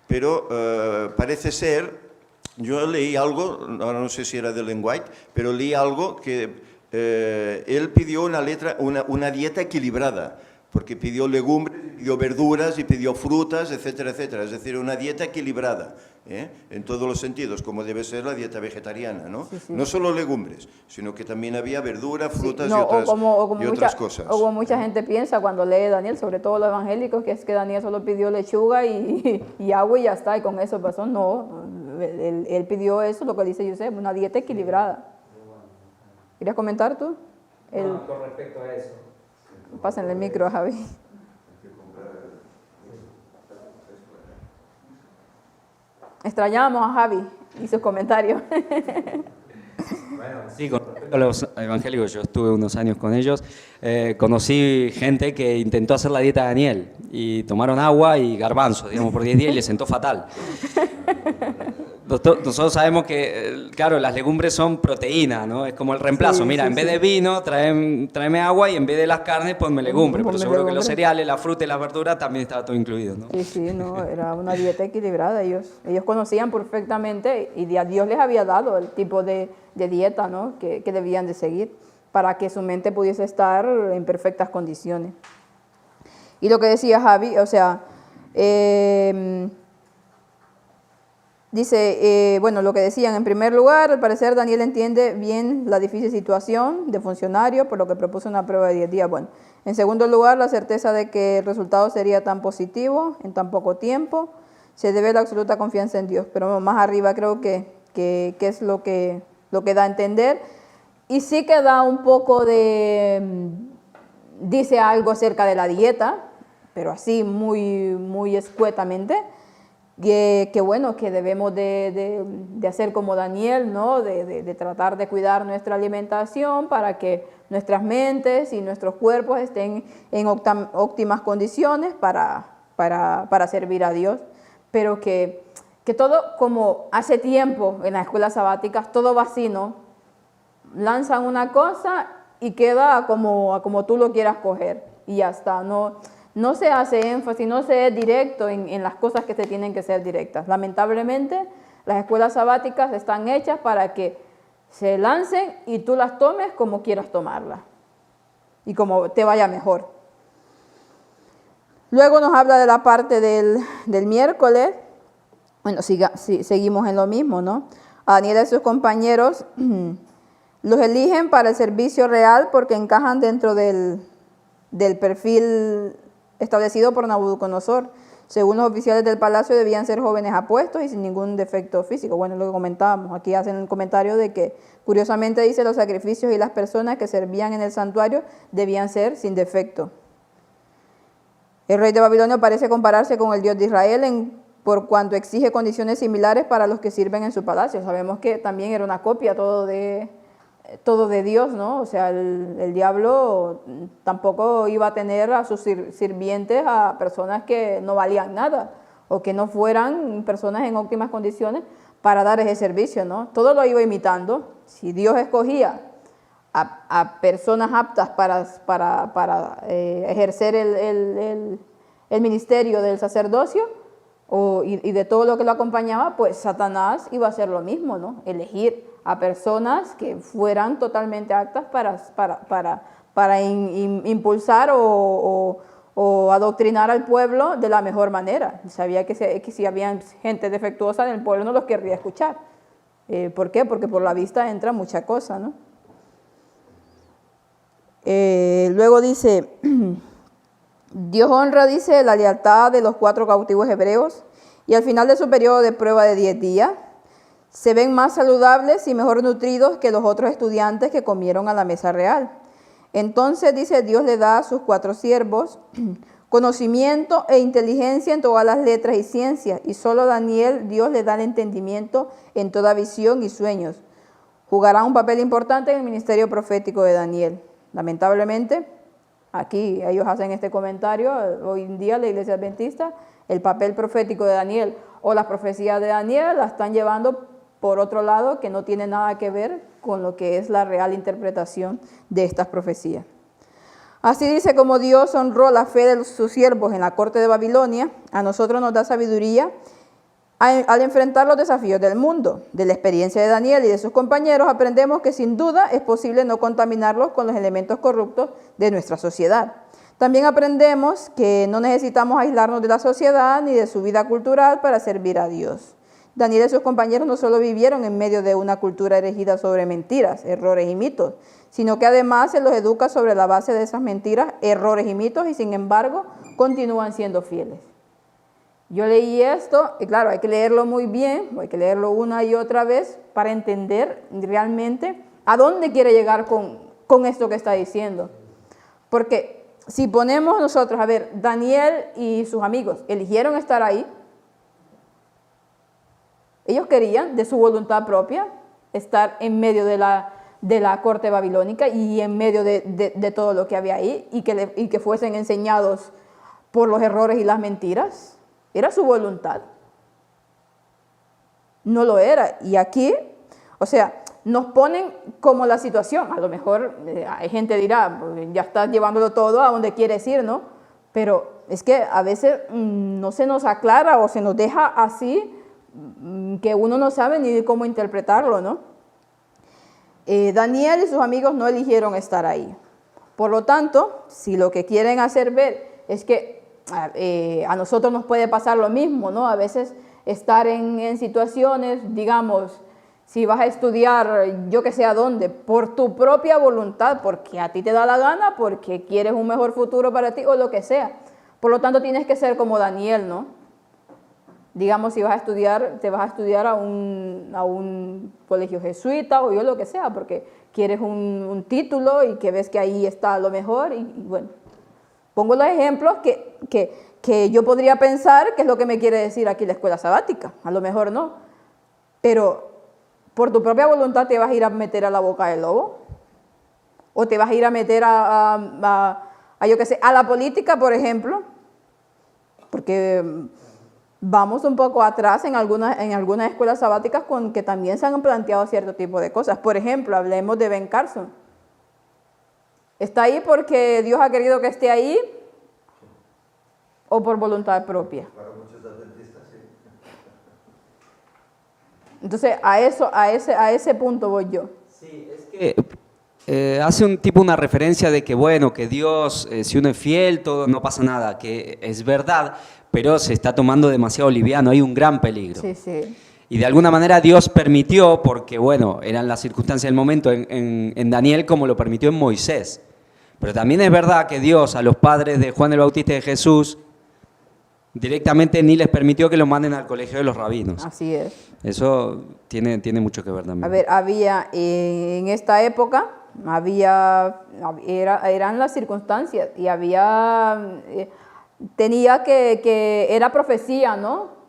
Pero parece ser, yo leí algo, ahora no sé si era de Ellen White, pero leí algo que él pidió una dieta equilibrada, porque pidió legumbres, pidió verduras y pidió frutas, etcétera, etcétera. Es decir, una dieta equilibrada, en todos los sentidos, como debe ser la dieta vegetariana, ¿no? Sí. No solo legumbres, sino que también había verduras, frutas y otras cosas. O como mucha gente piensa cuando lee Daniel, sobre todo los evangélicos, que es que Daniel solo pidió lechuga y agua y ya está, y con eso pasó. No, él pidió eso, lo que dice Yusef, una dieta equilibrada. ¿Querías comentar tú? Con respecto a eso. Pásenle el micro a Javi. Extrañamos a Javi y sus comentarios. Bueno, sí, con respecto a los evangélicos, yo estuve unos años con ellos, conocí gente que intentó hacer la dieta de Daniel y tomaron agua y garbanzo, digamos, por 10 días y les sentó fatal. Nosotros sabemos que, claro, las legumbres son proteína, ¿no? Es como el reemplazo. Mira, en vez de vino, tráeme agua y en vez de las carnes, ponme legumbre. Pero seguro que los cereales, la fruta y las verduras también estaba todo incluido, ¿no? Sí, no, era una dieta equilibrada. Ellos conocían perfectamente y Dios les había dado el tipo de dieta, ¿no? que debían de seguir para que su mente pudiese estar en perfectas condiciones. Y lo que decía Javi, o sea, Dice, bueno, lo que decían, en primer lugar, al parecer Daniel entiende bien la difícil situación de funcionario, por lo que propuso una prueba de 10 días. Bueno, en segundo lugar, la certeza de que el resultado sería tan positivo en tan poco tiempo. Se debe la absoluta confianza en Dios, pero más arriba creo que es lo que da a entender. Y sí que da un poco dice algo acerca de la dieta, pero así muy escuetamente. Que bueno, que debemos de hacer como Daniel, ¿no? De tratar de cuidar nuestra alimentación para que nuestras mentes y nuestros cuerpos estén en óptimas condiciones para servir a Dios. Pero que todo, como hace tiempo en las escuelas sabáticas, todo va así, ¿no? Lanzan una cosa y queda como tú lo quieras coger y ya está, no se hace énfasis, no se es directo en las cosas que se tienen que ser directas. Lamentablemente, las escuelas sabáticas están hechas para que se lancen y tú las tomes como quieras tomarlas y como te vaya mejor. Luego nos habla de la parte del miércoles. Bueno, seguimos en lo mismo, ¿no? A Daniel y sus compañeros los eligen para el servicio real porque encajan dentro del perfil establecido por Nabucodonosor. Según los oficiales del palacio, debían ser jóvenes apuestos y sin ningún defecto físico. Bueno, lo que comentábamos, aquí hacen el comentario de que, curiosamente dice, los sacrificios y las personas que servían en el santuario debían ser sin defecto. El rey de Babilonia parece compararse con el Dios de Israel por cuanto exige condiciones similares para los que sirven en su palacio. Sabemos que también era una copia todo de Dios, ¿no? O sea, el diablo tampoco iba a tener a sus sirvientes a personas que no valían nada o que no fueran personas en óptimas condiciones para dar ese servicio, ¿no? Todo lo iba imitando. Si Dios escogía a personas aptas para ejercer el ministerio del sacerdocio y de todo lo que lo acompañaba, pues Satanás iba a hacer lo mismo, ¿no? Elegir a personas que fueran totalmente aptas para impulsar o adoctrinar al pueblo de la mejor manera. Sabía que si había gente defectuosa en el pueblo no los querría escuchar. ¿Por qué? Porque por la vista entra mucha cosa, ¿no? Luego dice, Dios honra, dice, la lealtad de los 4 cautivos hebreos y al final de su periodo de prueba de 10 días, se ven más saludables y mejor nutridos que los otros estudiantes que comieron a la mesa real. Entonces, dice, Dios le da a sus 4 siervos conocimiento e inteligencia en todas las letras y ciencias, y solo a Daniel Dios le da el entendimiento en toda visión y sueños. Jugará un papel importante en el ministerio profético de Daniel. Lamentablemente, aquí ellos hacen este comentario, hoy en día la Iglesia Adventista, el papel profético de Daniel o las profecías de Daniel la están llevando por otro lado, que no tiene nada que ver con lo que es la real interpretación de estas profecías. Así dice, como Dios honró la fe de sus siervos en la corte de Babilonia, a nosotros nos da sabiduría al enfrentar los desafíos del mundo. De la experiencia de Daniel y de sus compañeros aprendemos que sin duda es posible no contaminarlos con los elementos corruptos de nuestra sociedad. También aprendemos que no necesitamos aislarnos de la sociedad ni de su vida cultural para servir a Dios. Daniel y sus compañeros no solo vivieron en medio de una cultura erigida sobre mentiras, errores y mitos, sino que además se los educa sobre la base de esas mentiras, errores y mitos, y sin embargo continúan siendo fieles. Yo leí esto, y claro, hay que leerlo muy bien, hay que leerlo una y otra vez para entender realmente a dónde quiere llegar con esto que está diciendo. Porque si ponemos nosotros, a ver, Daniel y sus amigos eligieron estar ahí, ellos querían, de su voluntad propia, estar en medio de la corte babilónica y en medio de todo lo que había ahí y que fuesen enseñados por los errores y las mentiras. Era su voluntad. No lo era. Y aquí, o sea, nos ponen como la situación. A lo mejor hay gente que dirá, pues, ya estás llevándolo todo a donde quieres ir, ¿no? Pero es que a veces no se nos aclara o se nos deja así que uno no sabe ni cómo interpretarlo, ¿no? Daniel y sus amigos no eligieron estar ahí. Por lo tanto, si lo que quieren hacer ver es que a nosotros nos puede pasar lo mismo, ¿no? A veces estar en situaciones, digamos, si vas a estudiar, yo que sé a dónde, por tu propia voluntad, porque a ti te da la gana, porque quieres un mejor futuro para ti o lo que sea. Por lo tanto, tienes que ser como Daniel, ¿no? Digamos, si vas a estudiar, te vas a estudiar a un colegio jesuita o yo lo que sea, porque quieres un título y que ves que ahí está lo mejor y bueno. Pongo los ejemplos que yo podría pensar que es lo que me quiere decir aquí la escuela sabática, a lo mejor no, pero por tu propia voluntad te vas a ir a meter a la boca del lobo o te vas a ir a meter yo qué sé, a la política, por ejemplo, porque vamos un poco atrás en algunas escuelas sabáticas con que también se han planteado cierto tipo de cosas. Por ejemplo, hablemos de Ben Carson. ¿Está ahí porque Dios ha querido que esté ahí o por voluntad propia? Para muchos adventistas, sí. Entonces, a ese punto voy yo. Sí, es que hace un tipo una referencia de que, bueno, que Dios, si uno es fiel, todo no pasa nada, que es verdad, pero se está tomando demasiado liviano, hay un gran peligro. Sí, sí. Y de alguna manera Dios permitió, porque bueno, eran las circunstancias del momento en Daniel como lo permitió en Moisés. Pero también es verdad que Dios a los padres de Juan el Bautista y de Jesús directamente ni les permitió que los manden al colegio de los rabinos. Así es. Eso tiene mucho que ver también. A ver, había en esta época, eran las circunstancias y tenía que era profecía, ¿no?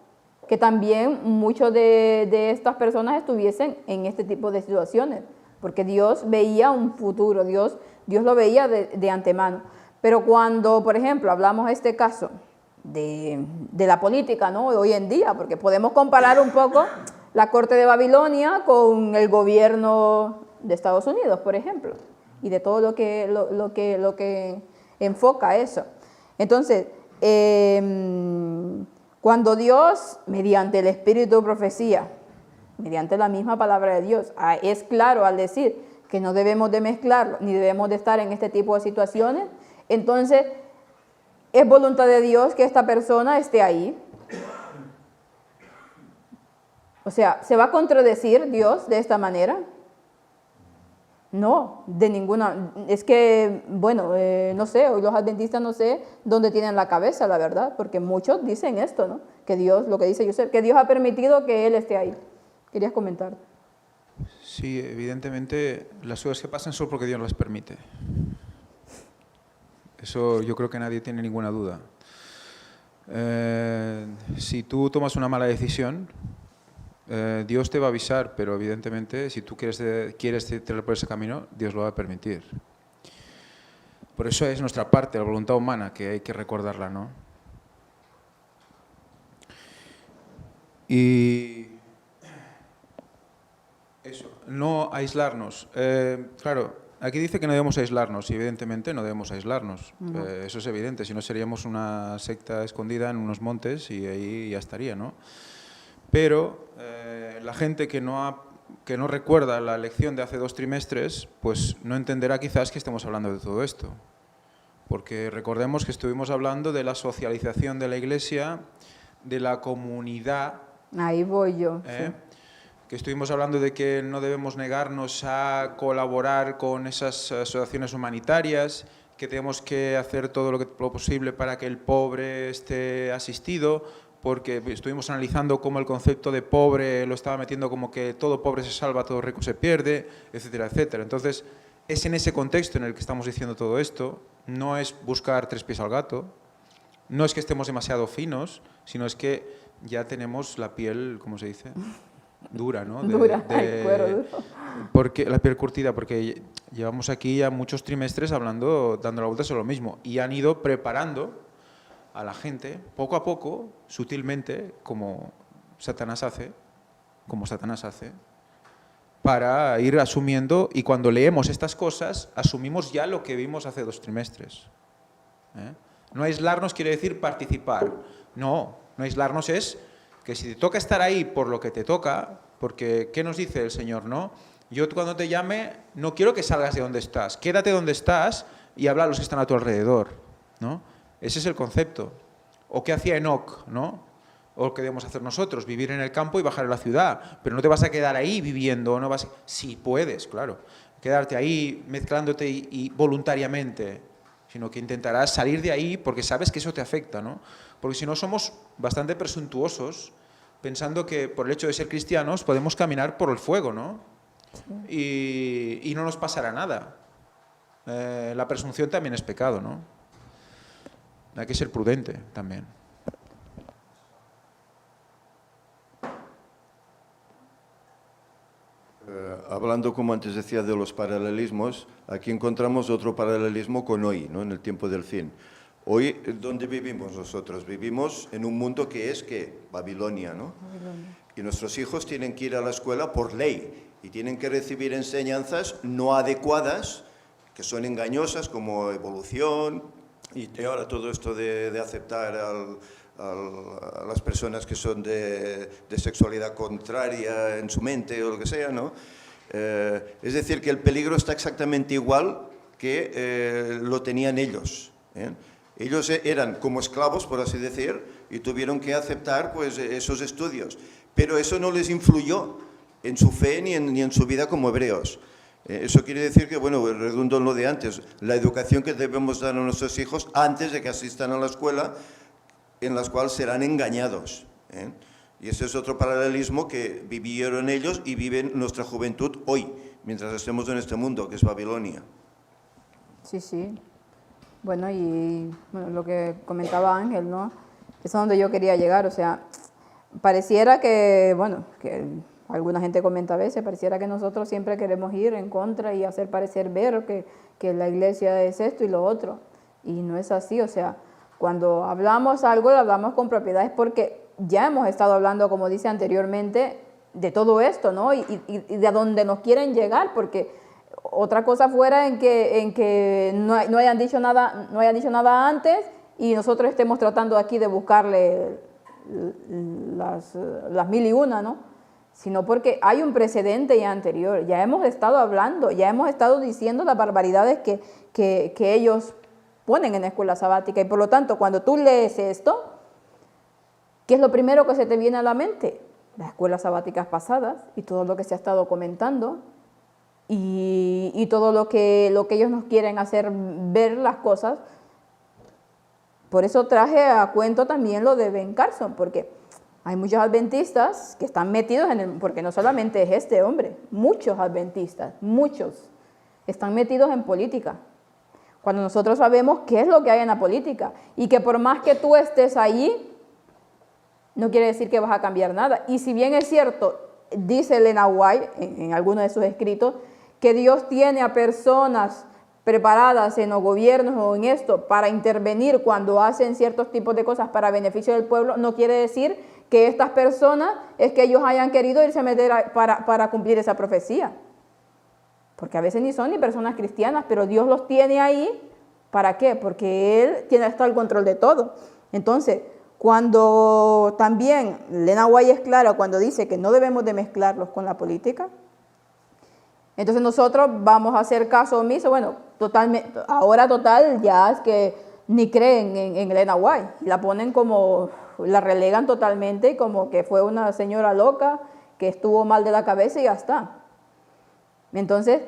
Que también muchos de estas personas estuviesen en este tipo de situaciones, porque Dios veía un futuro, Dios lo veía de antemano. Pero cuando, por ejemplo, hablamos de este caso de la política, ¿no? Hoy en día, porque podemos comparar un poco la corte de Babilonia con el gobierno de Estados Unidos, por ejemplo, y de todo lo que enfoca eso. Entonces, cuando Dios, mediante el espíritu de profecía, mediante la misma palabra de Dios, es claro al decir que no debemos de mezclarlo, ni debemos de estar en este tipo de situaciones, entonces es voluntad de Dios que esta persona esté ahí. O sea, ¿se va a contradecir Dios de esta manera? No, de ninguna. Es que, bueno, no sé, hoy los adventistas no sé dónde tienen la cabeza, la verdad, porque muchos dicen esto, ¿no? Que Dios, lo que dice Joseph, que Dios ha permitido que Él esté ahí. ¿Querías comentar? Sí, evidentemente las cosas que pasan son porque Dios las permite. Eso yo creo que nadie tiene ninguna duda. Si tú tomas una mala decisión, Dios te va a avisar, pero evidentemente si tú quieres tirar por ese camino, Dios lo va a permitir. Por eso es nuestra parte, la voluntad humana, que hay que recordarla, ¿no? Y eso, no aislarnos. Claro, aquí dice que no debemos aislarnos, y evidentemente no debemos aislarnos. No. Eso es evidente, si no seríamos una secta escondida en unos montes y ahí ya estaría, ¿no? Pero la gente que no recuerda la lección de hace 2 trimestres, pues no entenderá quizás que estemos hablando de todo esto. Porque recordemos que estuvimos hablando de la socialización de la Iglesia, de la comunidad. Ahí voy yo. Sí. Que estuvimos hablando de que no debemos negarnos a colaborar con esas asociaciones humanitarias, que tenemos que hacer todo lo posible para que el pobre esté asistido, porque estuvimos analizando cómo el concepto de pobre lo estaba metiendo como que todo pobre se salva, todo rico se pierde, etcétera, etcétera. Entonces, es en ese contexto en el que estamos diciendo todo esto, no es buscar 3 pies al gato, no es que estemos demasiado finos, sino es que ya tenemos la piel, ¿cómo se dice?, dura, ¿no? Dura, el cuero duro. Porque, la piel curtida, porque llevamos aquí ya muchos trimestres hablando, dando la vuelta sobre lo mismo, y han ido preparando a la gente, poco a poco, sutilmente, como Satanás hace, para ir asumiendo, y cuando leemos estas cosas, asumimos ya lo que vimos hace 2 trimestres. No aislarnos quiere decir participar. No aislarnos es que si te toca estar ahí por lo que te toca, porque ¿qué nos dice el Señor, no? Yo cuando te llame no quiero que salgas de donde estás, quédate donde estás y habla a los que están a tu alrededor, ¿no? Ese es el concepto. ¿O qué hacía Enoc, no? o lo que debemos hacer nosotros, vivir en el campo y bajar a la ciudad, pero no te vas a quedar ahí viviendo, no vas. Sí puedes, claro, quedarte ahí mezclándote y voluntariamente, sino que intentarás salir de ahí porque sabes que eso te afecta, ¿no? Porque si no somos bastante presuntuosos pensando que por el hecho de ser cristianos podemos caminar por el fuego, ¿no? Y no nos pasará nada. La presunción también es pecado, ¿no? Hay que ser prudente también. Hablando, como antes decía, de los paralelismos, aquí encontramos otro paralelismo con hoy, ¿no? En el tiempo del fin. Hoy, ¿dónde vivimos nosotros? Vivimos en un mundo que es, ¿qué? Babilonia, ¿no? Babilonia. Y nuestros hijos tienen que ir a la escuela por ley y tienen que recibir enseñanzas no adecuadas, que son engañosas, como evolución y ahora todo esto de aceptar a las personas que son de sexualidad contraria en su mente o lo que sea, ¿no? Es decir, que el peligro está exactamente igual que lo tenían ellos, ¿eh? Ellos eran como esclavos, por así decir, y tuvieron que aceptar pues, esos estudios. Pero eso no les influyó en su fe ni en su vida como hebreos. Eso quiere decir que, bueno, redundo en lo de antes, la educación que debemos dar a nuestros hijos antes de que asistan a la escuela, en las cuales serán engañados, ¿eh? Y ese es otro paralelismo que vivieron ellos y vive nuestra juventud hoy, mientras estemos en este mundo, que es Babilonia. Sí, sí. Bueno, y bueno, lo que comentaba Ángel, ¿no? Es a donde yo quería llegar, o sea, pareciera que, bueno, que alguna gente comenta a veces, pareciera que nosotros siempre queremos ir en contra y hacer parecer ver que la iglesia es esto y lo otro, y no es así, o sea, cuando hablamos algo, lo hablamos con propiedades porque ya hemos estado hablando, como dice anteriormente, de todo esto, ¿no? Y de a dónde nos quieren llegar, porque otra cosa fuera en que no hayan dicho nada antes y nosotros estemos tratando aquí de buscarle las mil y una, ¿no? Sino porque hay un precedente ya anterior, ya hemos estado hablando, ya hemos estado diciendo las barbaridades que ellos ponen en la escuela sabática, y por lo tanto, cuando tú lees esto, ¿qué es lo primero que se te viene a la mente? Las escuelas sabáticas pasadas y todo lo que se ha estado comentando y todo lo que ellos nos quieren hacer ver las cosas. Por eso traje a cuento también lo de Ben Carson, porque hay muchos adventistas que están metidos porque no solamente es este hombre, muchos adventistas, muchos, están metidos en política. Cuando nosotros sabemos qué es lo que hay en la política y que por más que tú estés allí, no quiere decir que vas a cambiar nada. Y si bien es cierto, dice Elena White en alguno de sus escritos, que Dios tiene a personas preparadas en los gobiernos o en esto para intervenir cuando hacen ciertos tipos de cosas para beneficio del pueblo, no quiere decir que estas personas es que ellos hayan querido irse a meter para cumplir esa profecía. Porque a veces ni son ni personas cristianas, pero Dios los tiene ahí, ¿para qué? Porque Él tiene hasta el control de todo. Entonces, cuando también Elena White es clara cuando dice que no debemos de mezclarlos con la política, entonces nosotros vamos a hacer caso omiso, bueno, totalmente, ahora total ya es que ni creen en Elena White, la ponen como, la relegan totalmente y como que fue una señora loca que estuvo mal de la cabeza y ya está. Entonces,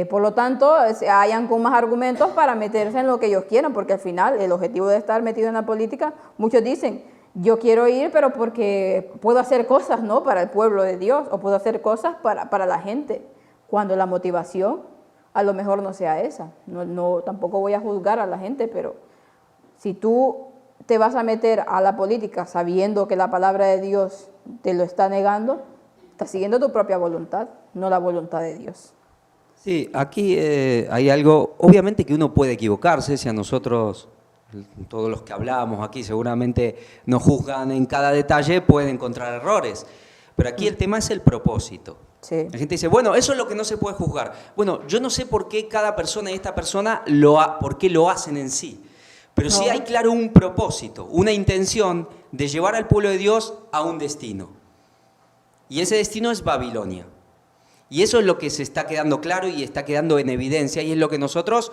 por lo tanto, hayan con más argumentos para meterse en lo que ellos quieran, porque al final el objetivo de estar metido en la política, muchos dicen, yo quiero ir, pero porque puedo hacer cosas, ¿no?, para el pueblo de Dios, o puedo hacer cosas para la gente, cuando la motivación a lo mejor no sea esa. No, tampoco voy a juzgar a la gente, pero si tú te vas a meter a la política sabiendo que la palabra de Dios te lo está negando, estás siguiendo tu propia voluntad, no la voluntad de Dios. Sí, aquí hay algo, obviamente que uno puede equivocarse, si a nosotros, todos los que hablamos aquí seguramente nos juzgan en cada detalle, pueden encontrar errores, pero aquí el tema es el propósito. Sí. La gente dice, bueno, eso es lo que no se puede juzgar. Bueno, yo no sé por qué cada persona y esta persona, por qué lo hacen en sí, pero sí hay claro un propósito, una intención de llevar al pueblo de Dios a un destino. Y ese destino es Babilonia. Y eso es lo que se está quedando claro y está quedando en evidencia y es lo que nosotros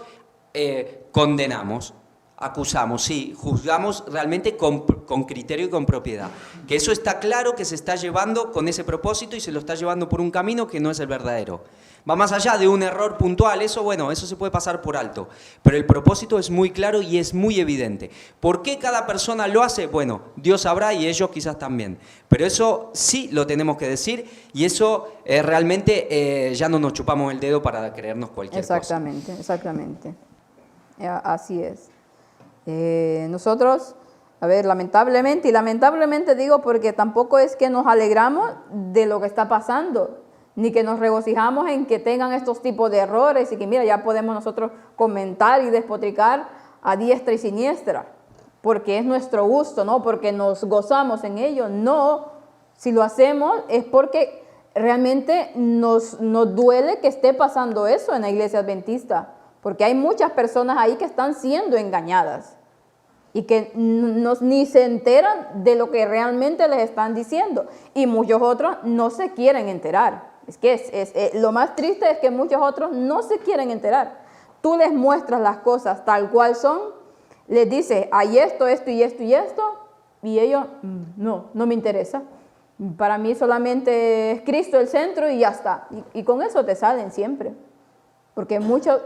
condenamos. Acusamos, sí, juzgamos realmente con criterio y con propiedad. Que eso está claro que se está llevando con ese propósito y se lo está llevando por un camino que no es el verdadero. Va más allá de un error puntual, eso bueno, eso se puede pasar por alto. Pero el propósito es muy claro y es muy evidente. ¿Por qué cada persona lo hace? Bueno, Dios sabrá y ellos quizás también. Pero eso sí lo tenemos que decir y eso realmente ya no nos chupamos el dedo para creernos cualquier Exactamente, exactamente. Así es. Nosotros, a ver, lamentablemente, y lamentablemente digo porque tampoco es que nos alegramos de lo que está pasando, ni que nos regocijamos en que tengan estos tipos de errores y que mira, ya podemos nosotros comentar y despotricar a diestra y siniestra, porque es nuestro gusto, ¿no? Porque nos gozamos en ello. No, si lo hacemos es porque realmente nos duele que esté pasando eso en la iglesia adventista, porque hay muchas personas ahí que están siendo engañadas y que ni se enteran de lo que realmente les están diciendo, y muchos otros no se quieren enterar. Es que lo más triste es que muchos otros no se quieren enterar. Tú les muestras las cosas tal cual son, les dices, hay esto, esto y esto y esto, y ellos, no me interesa. Para mí solamente es Cristo el centro y ya está. Y con eso te salen siempre. Porque muchos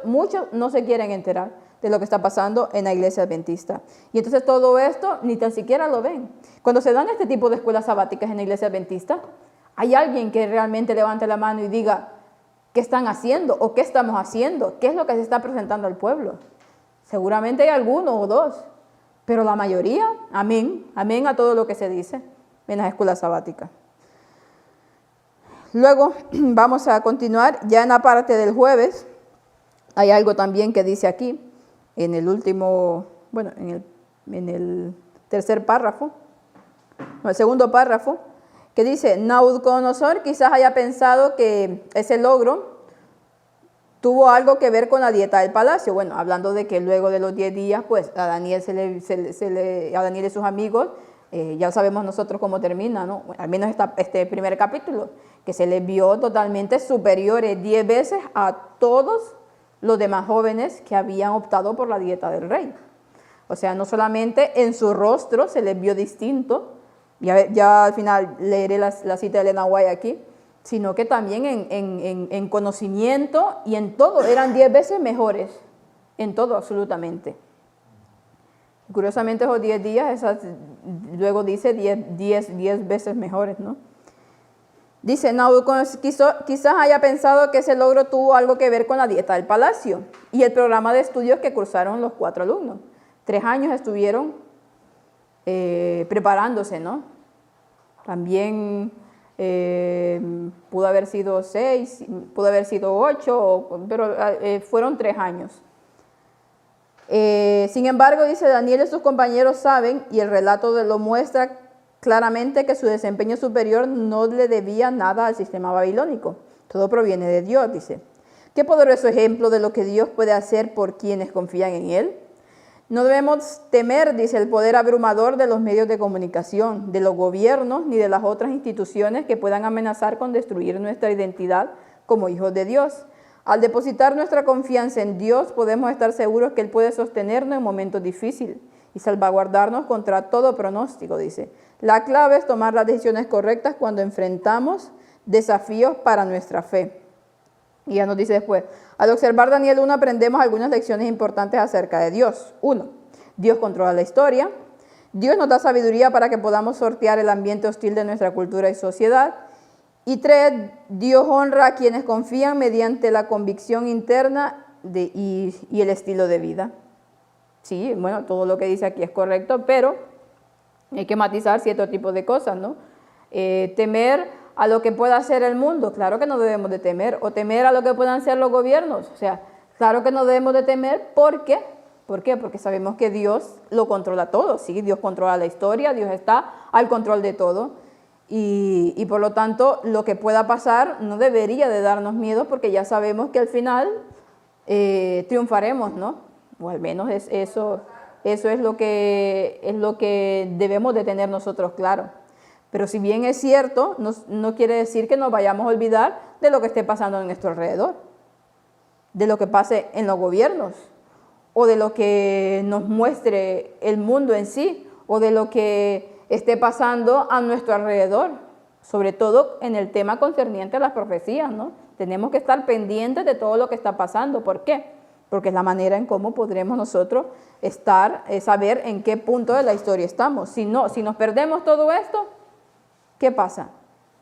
no se quieren enterar de lo que está pasando en la iglesia adventista. Y entonces todo esto ni tan siquiera lo ven. Cuando se dan este tipo de escuelas sabáticas en la iglesia adventista, ¿hay alguien que realmente levante la mano y diga qué están haciendo o qué estamos haciendo? ¿Qué es lo que se está presentando al pueblo? Seguramente hay alguno o dos, pero la mayoría, amén a todo lo que se dice en las escuelas sabáticas. Luego vamos a continuar ya en la parte del jueves. Hay algo también que dice aquí, en el último, bueno, en el tercer párrafo, no, el segundo párrafo, que dice, Nabucodonosor quizás haya pensado que ese logro tuvo algo que ver con la dieta del palacio. Bueno, hablando de que luego de los 10 días, pues a Daniel, a Daniel y sus amigos, ya sabemos nosotros cómo termina, ¿no? Bueno, al menos este primer capítulo, que se les vio totalmente superiores 10 veces a todos los demás jóvenes que habían optado por la dieta del rey. O sea, no solamente en su rostro se les vio distinto, ya al final leeré la cita de Elena White aquí, sino que también en conocimiento y en todo, eran 10 veces mejores, en todo absolutamente. Curiosamente esos 10 días, luego dice 10 veces mejores, ¿no? Dice, Nabucodonosor quizás haya pensado que ese logro tuvo algo que ver con la dieta del palacio y el programa de estudios que cursaron los 4 alumnos. 3 años estuvieron preparándose, ¿no? También pudo haber sido 6, pudo haber sido 8, pero fueron 3 años. Sin embargo, dice, Daniel y sus compañeros saben, y el relato lo muestra claramente, que su desempeño superior no le debía nada al sistema babilónico. Todo proviene de Dios, dice. Qué poderoso ejemplo de lo que Dios puede hacer por quienes confían en Él. No debemos temer, dice, el poder abrumador de los medios de comunicación, de los gobiernos, ni de las otras instituciones que puedan amenazar con destruir nuestra identidad como hijos de Dios. Al depositar nuestra confianza en Dios, podemos estar seguros que Él puede sostenernos en momentos difíciles y salvaguardarnos contra todo pronóstico, dice. La clave es tomar las decisiones correctas cuando enfrentamos desafíos para nuestra fe. Y ya nos dice después, al observar Daniel 1 aprendemos algunas lecciones importantes acerca de Dios. 1. Dios controla la historia. Dios nos da sabiduría para que podamos sortear el ambiente hostil de nuestra cultura y sociedad. Y 3. Dios honra a quienes confían mediante la convicción interna y el estilo de vida. Sí, bueno, todo lo que dice aquí es correcto, pero hay que matizar cierto tipo de cosas, ¿no? Temer a lo que pueda hacer el mundo, claro que no debemos de temer, o temer a lo que puedan hacer los gobiernos, o sea, claro que no debemos de temer, ¿por qué? ¿Por qué? Porque sabemos que Dios lo controla todo, sí, Dios controla la historia, Dios está al control de todo, y por lo tanto lo que pueda pasar no debería de darnos miedo, porque ya sabemos que al final triunfaremos, ¿no? O al menos eso es lo que debemos de tener nosotros claro. Pero si bien es cierto, no quiere decir que nos vayamos a olvidar de lo que esté pasando en nuestro alrededor, de lo que pase en los gobiernos o de lo que nos muestre el mundo en sí, o de lo que esté pasando a nuestro alrededor, sobre todo en el tema concerniente a las profecías, ¿no? Tenemos que estar pendientes de todo lo que está pasando. ¿Por qué? Porque es la manera en cómo podremos nosotros saber en qué punto de la historia estamos. Si nos perdemos todo esto, ¿qué pasa?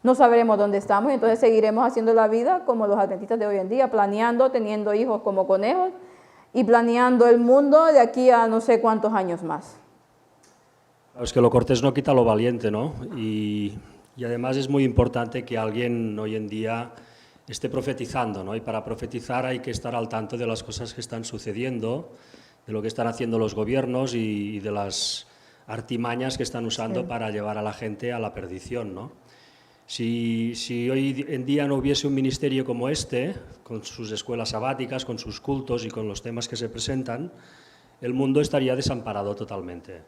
No sabremos dónde estamos y entonces seguiremos haciendo la vida como los adventistas de hoy en día, planeando, teniendo hijos como conejos y planeando el mundo de aquí a no sé cuántos años más. Es que lo cortés no quita lo valiente, ¿no? Y además es muy importante que alguien hoy en día esté profetizando, ¿no? Y para profetizar hay que estar al tanto de las cosas que están sucediendo, de lo que están haciendo los gobiernos y de las artimañas que están usando para llevar a la gente a la perdición, ¿no? Si hoy en día no hubiese un ministerio como este, con sus escuelas sabáticas, con sus cultos y con los temas que se presentan, el mundo estaría desamparado totalmente.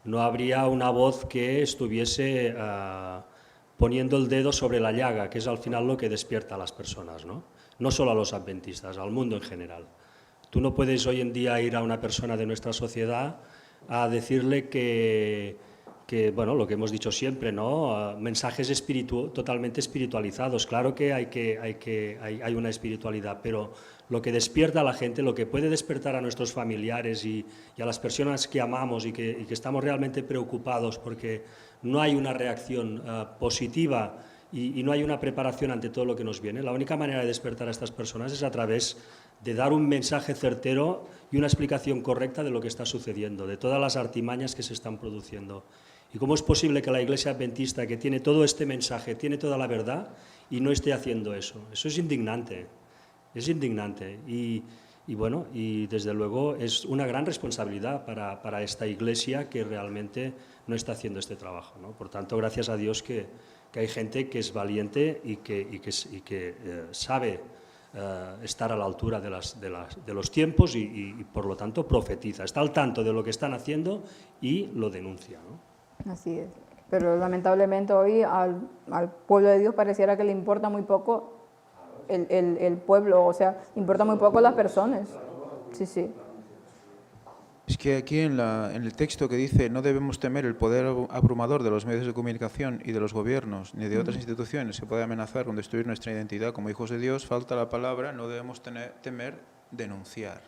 No habría una voz que estuviese poniendo el dedo sobre la llaga, que es al final lo que despierta a las personas, ¿no? No solo a los adventistas, al mundo en general. Tú no puedes hoy en día ir a una persona de nuestra sociedad a decirle que bueno, lo que hemos dicho siempre, ¿no? Mensajes totalmente espiritualizados. Claro que hay una espiritualidad, pero lo que despierta a la gente, lo que puede despertar a nuestros familiares y a las personas que amamos y que estamos realmente preocupados porque no hay una reacción positiva y no hay una preparación ante todo lo que nos viene, la única manera de despertar a estas personas es a través de dar un mensaje certero y una explicación correcta de lo que está sucediendo, de todas las artimañas que se están produciendo. ¿Y cómo es posible que la Iglesia Adventista, que tiene todo este mensaje, tiene toda la verdad, y no esté haciendo eso? Eso es indignante, es indignante. Y bueno, y desde luego es una gran responsabilidad para esta Iglesia que realmente no está haciendo este trabajo, ¿no? Por tanto, gracias a Dios que hay gente que es valiente y que sabe estar a la altura de los tiempos y por lo tanto profetiza, está al tanto de lo que están haciendo y lo denuncia, ¿no? Así es. Pero lamentablemente hoy al pueblo de Dios pareciera que le importa muy poco el pueblo, o sea, importa muy poco las personas. Sí, sí. Es que aquí en el texto que dice no debemos temer el poder abrumador de los medios de comunicación y de los gobiernos ni de otras instituciones que puede amenazar con destruir nuestra identidad como hijos de Dios, falta la palabra no debemos temer denunciar.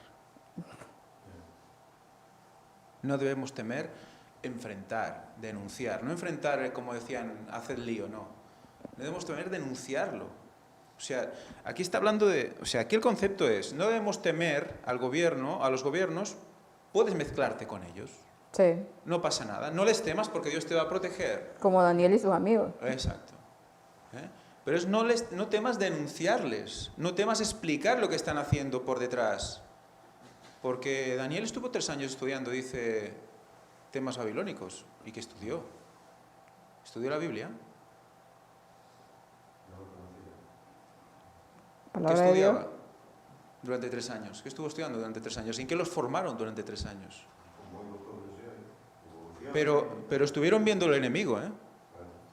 No debemos temer enfrentar, denunciar. No enfrentar, como decían, hacer lío, no. Debemos temer denunciarlo. O sea, aquí está hablando de... O sea, aquí el concepto es, no debemos temer al gobierno, a los gobiernos, puedes mezclarte con ellos. Sí. No pasa nada. No les temas porque Dios te va a proteger. Como Daniel y sus amigos. Exacto. Pero no temas denunciarles, no temas explicar lo que están haciendo por detrás. Porque Daniel estuvo 3 años estudiando, dice... temas babilónicos. ¿Y qué estudió? ¿Estudió la Biblia? ¿Qué estudiaba durante 3 años? ¿Qué estuvo estudiando durante 3 años? ¿En qué los formaron durante 3 años? Pero estuvieron viendo el enemigo, ¿eh?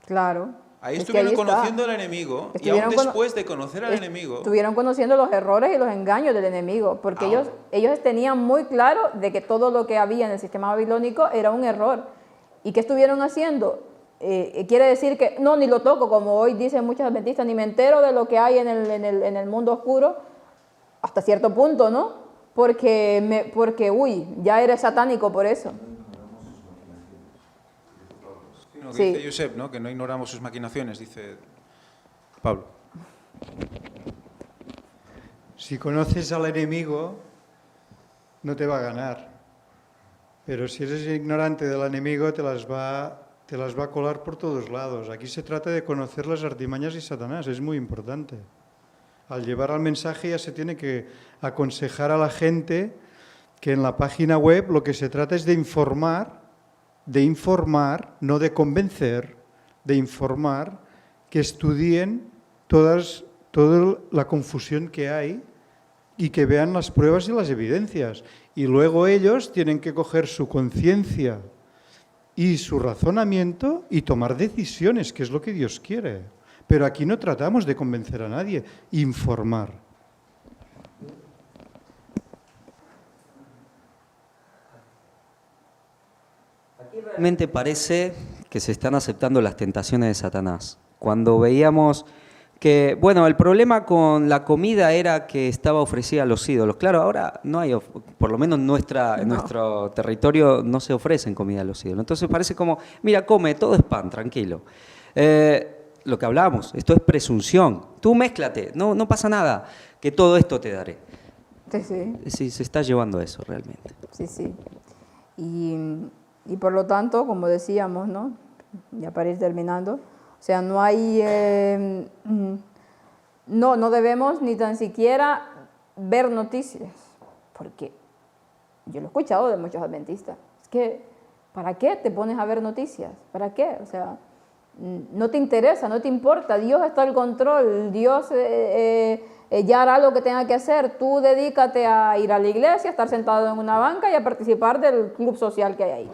Claro. Ahí estuvieron conociendo al enemigo y aún después de conocer al enemigo... Estuvieron conociendo los errores y los engaños del enemigo, porque ellos tenían muy claro de que todo lo que había en el sistema babilónico era un error. ¿Y qué estuvieron haciendo? Quiere decir que no, ni lo toco, como hoy dicen muchos adventistas, ni me entero de lo que hay en el mundo oscuro, hasta cierto punto, ¿no? Porque ya eres satánico por eso. Lo que dice Josep, ¿no? Que no ignoramos sus maquinaciones, dice Pablo. Si conoces al enemigo, no te va a ganar. Pero si eres ignorante del enemigo, te las va a colar por todos lados. Aquí se trata de conocer las artimañas de Satanás, es muy importante. Al llevar al mensaje ya se tiene que aconsejar a la gente que en la página web lo que se trata es de informar, no de convencer, de informar, que estudien toda la confusión que hay y que vean las pruebas y las evidencias. Y luego ellos tienen que coger su conciencia y su razonamiento y tomar decisiones, que es lo que Dios quiere. Pero aquí no tratamos de convencer a nadie, informar. Realmente parece que se están aceptando las tentaciones de Satanás. Cuando veíamos que, bueno, el problema con la comida era que estaba ofrecida a los ídolos. Claro, ahora no hay, por lo menos en nuestro territorio no se ofrecen comida a los ídolos. Entonces parece como, mira, come, todo es pan, tranquilo. Lo que hablamos, esto es presunción. Tú mézclate, no pasa nada, que todo esto te daré. Sí, sí. Sí, se está llevando a eso realmente. Sí, sí. Y por lo tanto, como decíamos, ¿no? Ya para ir terminando, o sea, no hay, no debemos ni tan siquiera ver noticias, porque yo lo he escuchado de muchos adventistas, es que, ¿para qué te pones a ver noticias? ¿Para qué? O sea, no te interesa, no te importa, Dios está al control, Dios ya hará lo que tenga que hacer, tú dedícate a ir a la iglesia, a estar sentado en una banca y a participar del club social que hay ahí.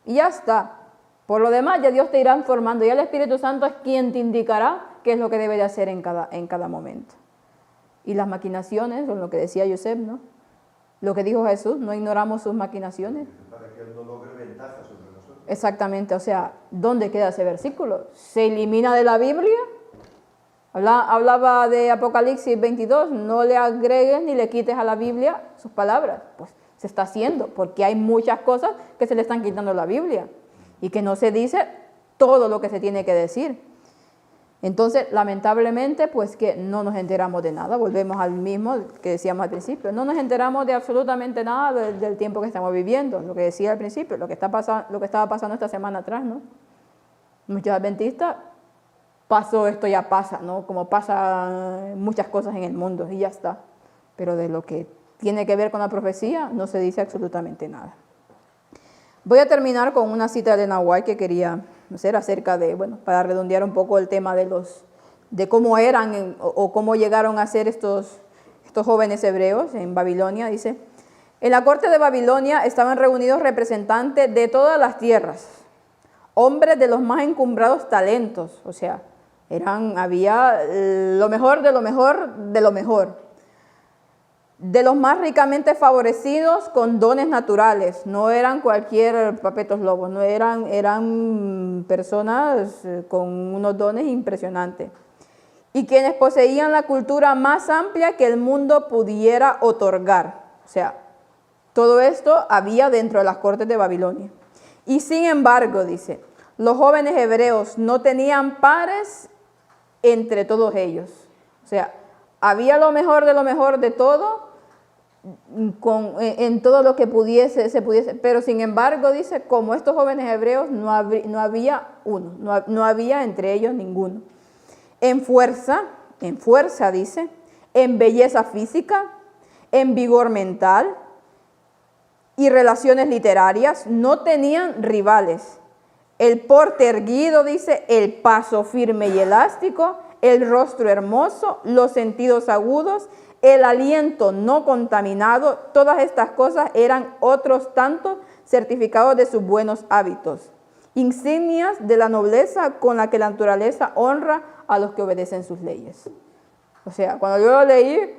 Y ya está. Por lo demás, ya Dios te irá informando, ya el Espíritu Santo es quien te indicará qué es lo que debe de hacer en cada momento. Y las maquinaciones, son lo que decía Joseph, ¿no? Lo que dijo Jesús, no ignoramos sus maquinaciones. Para que Él no logre ventaja sobre nosotros. Exactamente, o sea, ¿dónde queda ese versículo? ¿Se elimina de la Biblia? Hablaba de Apocalipsis 22, no le agregues ni le quites a la Biblia sus palabras. Pues se está haciendo, porque hay muchas cosas que se le están quitando a la Biblia y que no se dice todo lo que se tiene que decir. Entonces, lamentablemente, pues que no nos enteramos de nada. Volvemos al mismo que decíamos al principio. No nos enteramos de absolutamente nada del tiempo que estamos viviendo. Lo que decía al principio, lo que estaba pasando esta semana atrás, ¿no? Muchos adventistas, pasó esto, ya pasa, ¿no? Como pasa muchas cosas en el mundo y ya está. Pero de lo que tiene que ver con la profecía no se dice absolutamente nada. Voy a terminar con una cita de Ellen White que quería hacer acerca de, bueno, para redondear un poco el tema de cómo eran o cómo llegaron a ser estos jóvenes hebreos en Babilonia. Dice, en la corte de Babilonia estaban reunidos representantes de todas las tierras, hombres de los más encumbrados talentos, o sea, había lo mejor de lo mejor de lo mejor. De los más ricamente favorecidos con dones naturales, no eran cualquier papetos lobos, no eran personas con unos dones impresionantes. Y quienes poseían la cultura más amplia que el mundo pudiera otorgar. O sea, todo esto había dentro de las cortes de Babilonia. Y sin embargo, dice, los jóvenes hebreos no tenían pares entre todos ellos. O sea, había lo mejor de todo, en todo lo que se pudiese, pero sin embargo, dice, como estos jóvenes hebreos no había uno, no había entre ellos ninguno. En fuerza, dice, en belleza física, en vigor mental y relaciones literarias, no tenían rivales. El porte erguido, dice, el paso firme y elástico, el rostro hermoso, los sentidos agudos, el aliento no contaminado, todas estas cosas eran otros tantos certificados de sus buenos hábitos, insignias de la nobleza con la que la naturaleza honra a los que obedecen sus leyes. O sea, cuando yo lo leí,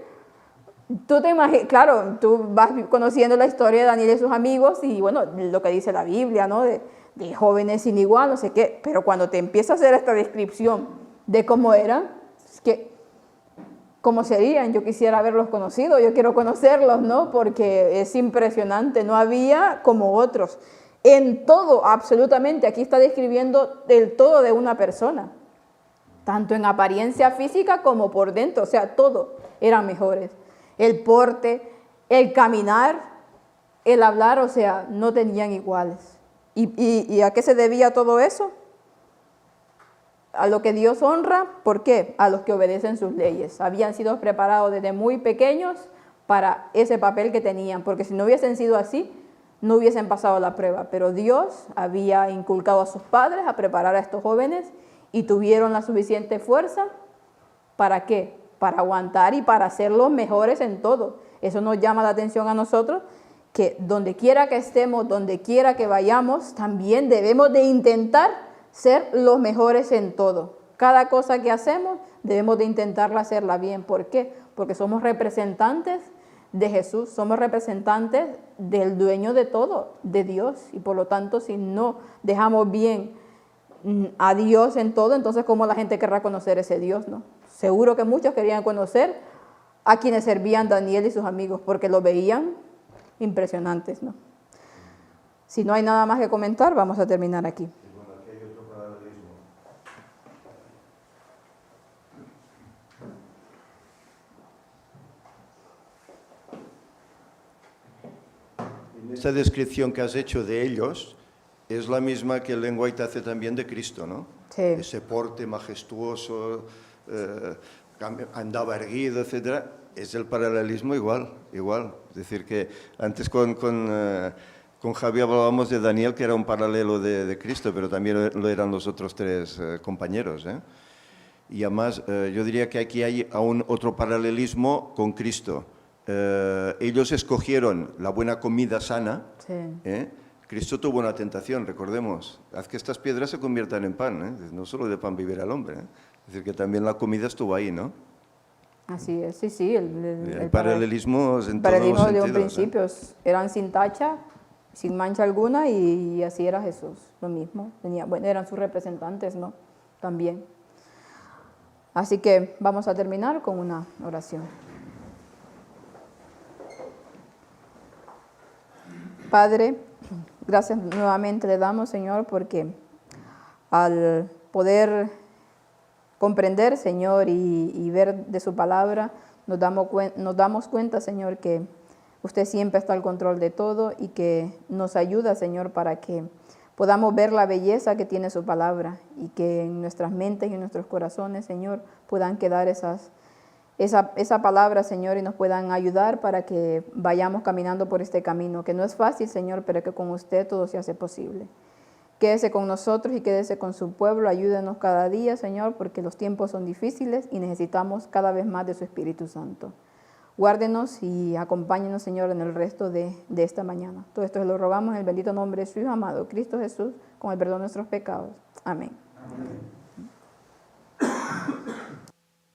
tú te imaginas, claro, tú vas conociendo la historia de Daniel y sus amigos y bueno, lo que dice la Biblia, ¿no? De jóvenes sin igual, no sé qué, pero cuando te empieza a hacer esta descripción de cómo eran, es que cómo serían, yo quisiera haberlos conocido, yo quiero conocerlos, ¿no? Porque es impresionante, no había como otros. En todo, absolutamente, aquí está describiendo el todo de una persona, tanto en apariencia física como por dentro, o sea, todo eran mejores. El porte, el caminar, el hablar, o sea, no tenían iguales. ¿Y a qué se debía todo eso? A lo que Dios honra, ¿por qué? A los que obedecen sus leyes. Habían sido preparados desde muy pequeños para ese papel que tenían, porque si no hubiesen sido así, no hubiesen pasado la prueba. Pero Dios había inculcado a sus padres a preparar a estos jóvenes y tuvieron la suficiente fuerza, ¿para qué? Para aguantar y para ser los mejores en todo. Eso nos llama la atención a nosotros, que donde quiera que estemos, donde quiera que vayamos, también debemos de intentar ser los mejores en todo. Cada cosa que hacemos debemos de intentarla hacerla bien. ¿Por qué? Porque somos representantes de Jesús, somos representantes del dueño de todo, de Dios. Y por lo tanto, si no dejamos bien a Dios en todo, entonces ¿cómo la gente querrá conocer ese Dios, no? Seguro que muchos querían conocer a quienes servían Daniel y sus amigos, porque lo veían impresionantes, ¿no? Si no hay nada más que comentar, vamos a terminar aquí. Esta descripción que has hecho de ellos es la misma que el lenguaje hace también de Cristo, ¿no? Sí. Ese porte majestuoso, andaba erguido, etc. Es el paralelismo igual. Es decir, que antes con Javi hablábamos de Daniel, que era un paralelo de Cristo, pero también lo eran los otros tres compañeros, ¿eh? Y además, yo diría que aquí hay aún otro paralelismo con Cristo. Ellos escogieron la buena comida sana. Sí. Cristo tuvo una tentación, recordemos, haz que estas piedras se conviertan en pan, ¿eh? No solo de pan vivirá el hombre, ¿eh? Es decir, que también la comida estuvo ahí, ¿no? Así es, sí, El paralelismo en todos los paralelismo de un sentidos, principio, eran sin tacha, sin mancha alguna, y así era Jesús, lo mismo. Eran sus representantes, ¿no? También. Así que vamos a terminar con una oración. Padre, gracias nuevamente le damos, Señor, porque al poder comprender, Señor, y ver de su palabra, nos damos cuenta, Señor, que usted siempre está al control de todo y que nos ayuda, Señor, para que podamos ver la belleza que tiene su palabra y que en nuestras mentes y en nuestros corazones, Señor, puedan quedar esa palabra, Señor, y nos puedan ayudar para que vayamos caminando por este camino, que no es fácil, Señor, pero que con usted todo se hace posible. Quédese con nosotros y quédese con su pueblo, ayúdenos cada día, Señor, porque los tiempos son difíciles y necesitamos cada vez más de su Espíritu Santo. Guárdenos y acompáñenos, Señor, en el resto de esta mañana. Todo esto lo rogamos en el bendito nombre de su Hijo amado, Cristo Jesús, con el perdón de nuestros pecados. Amén. Amén.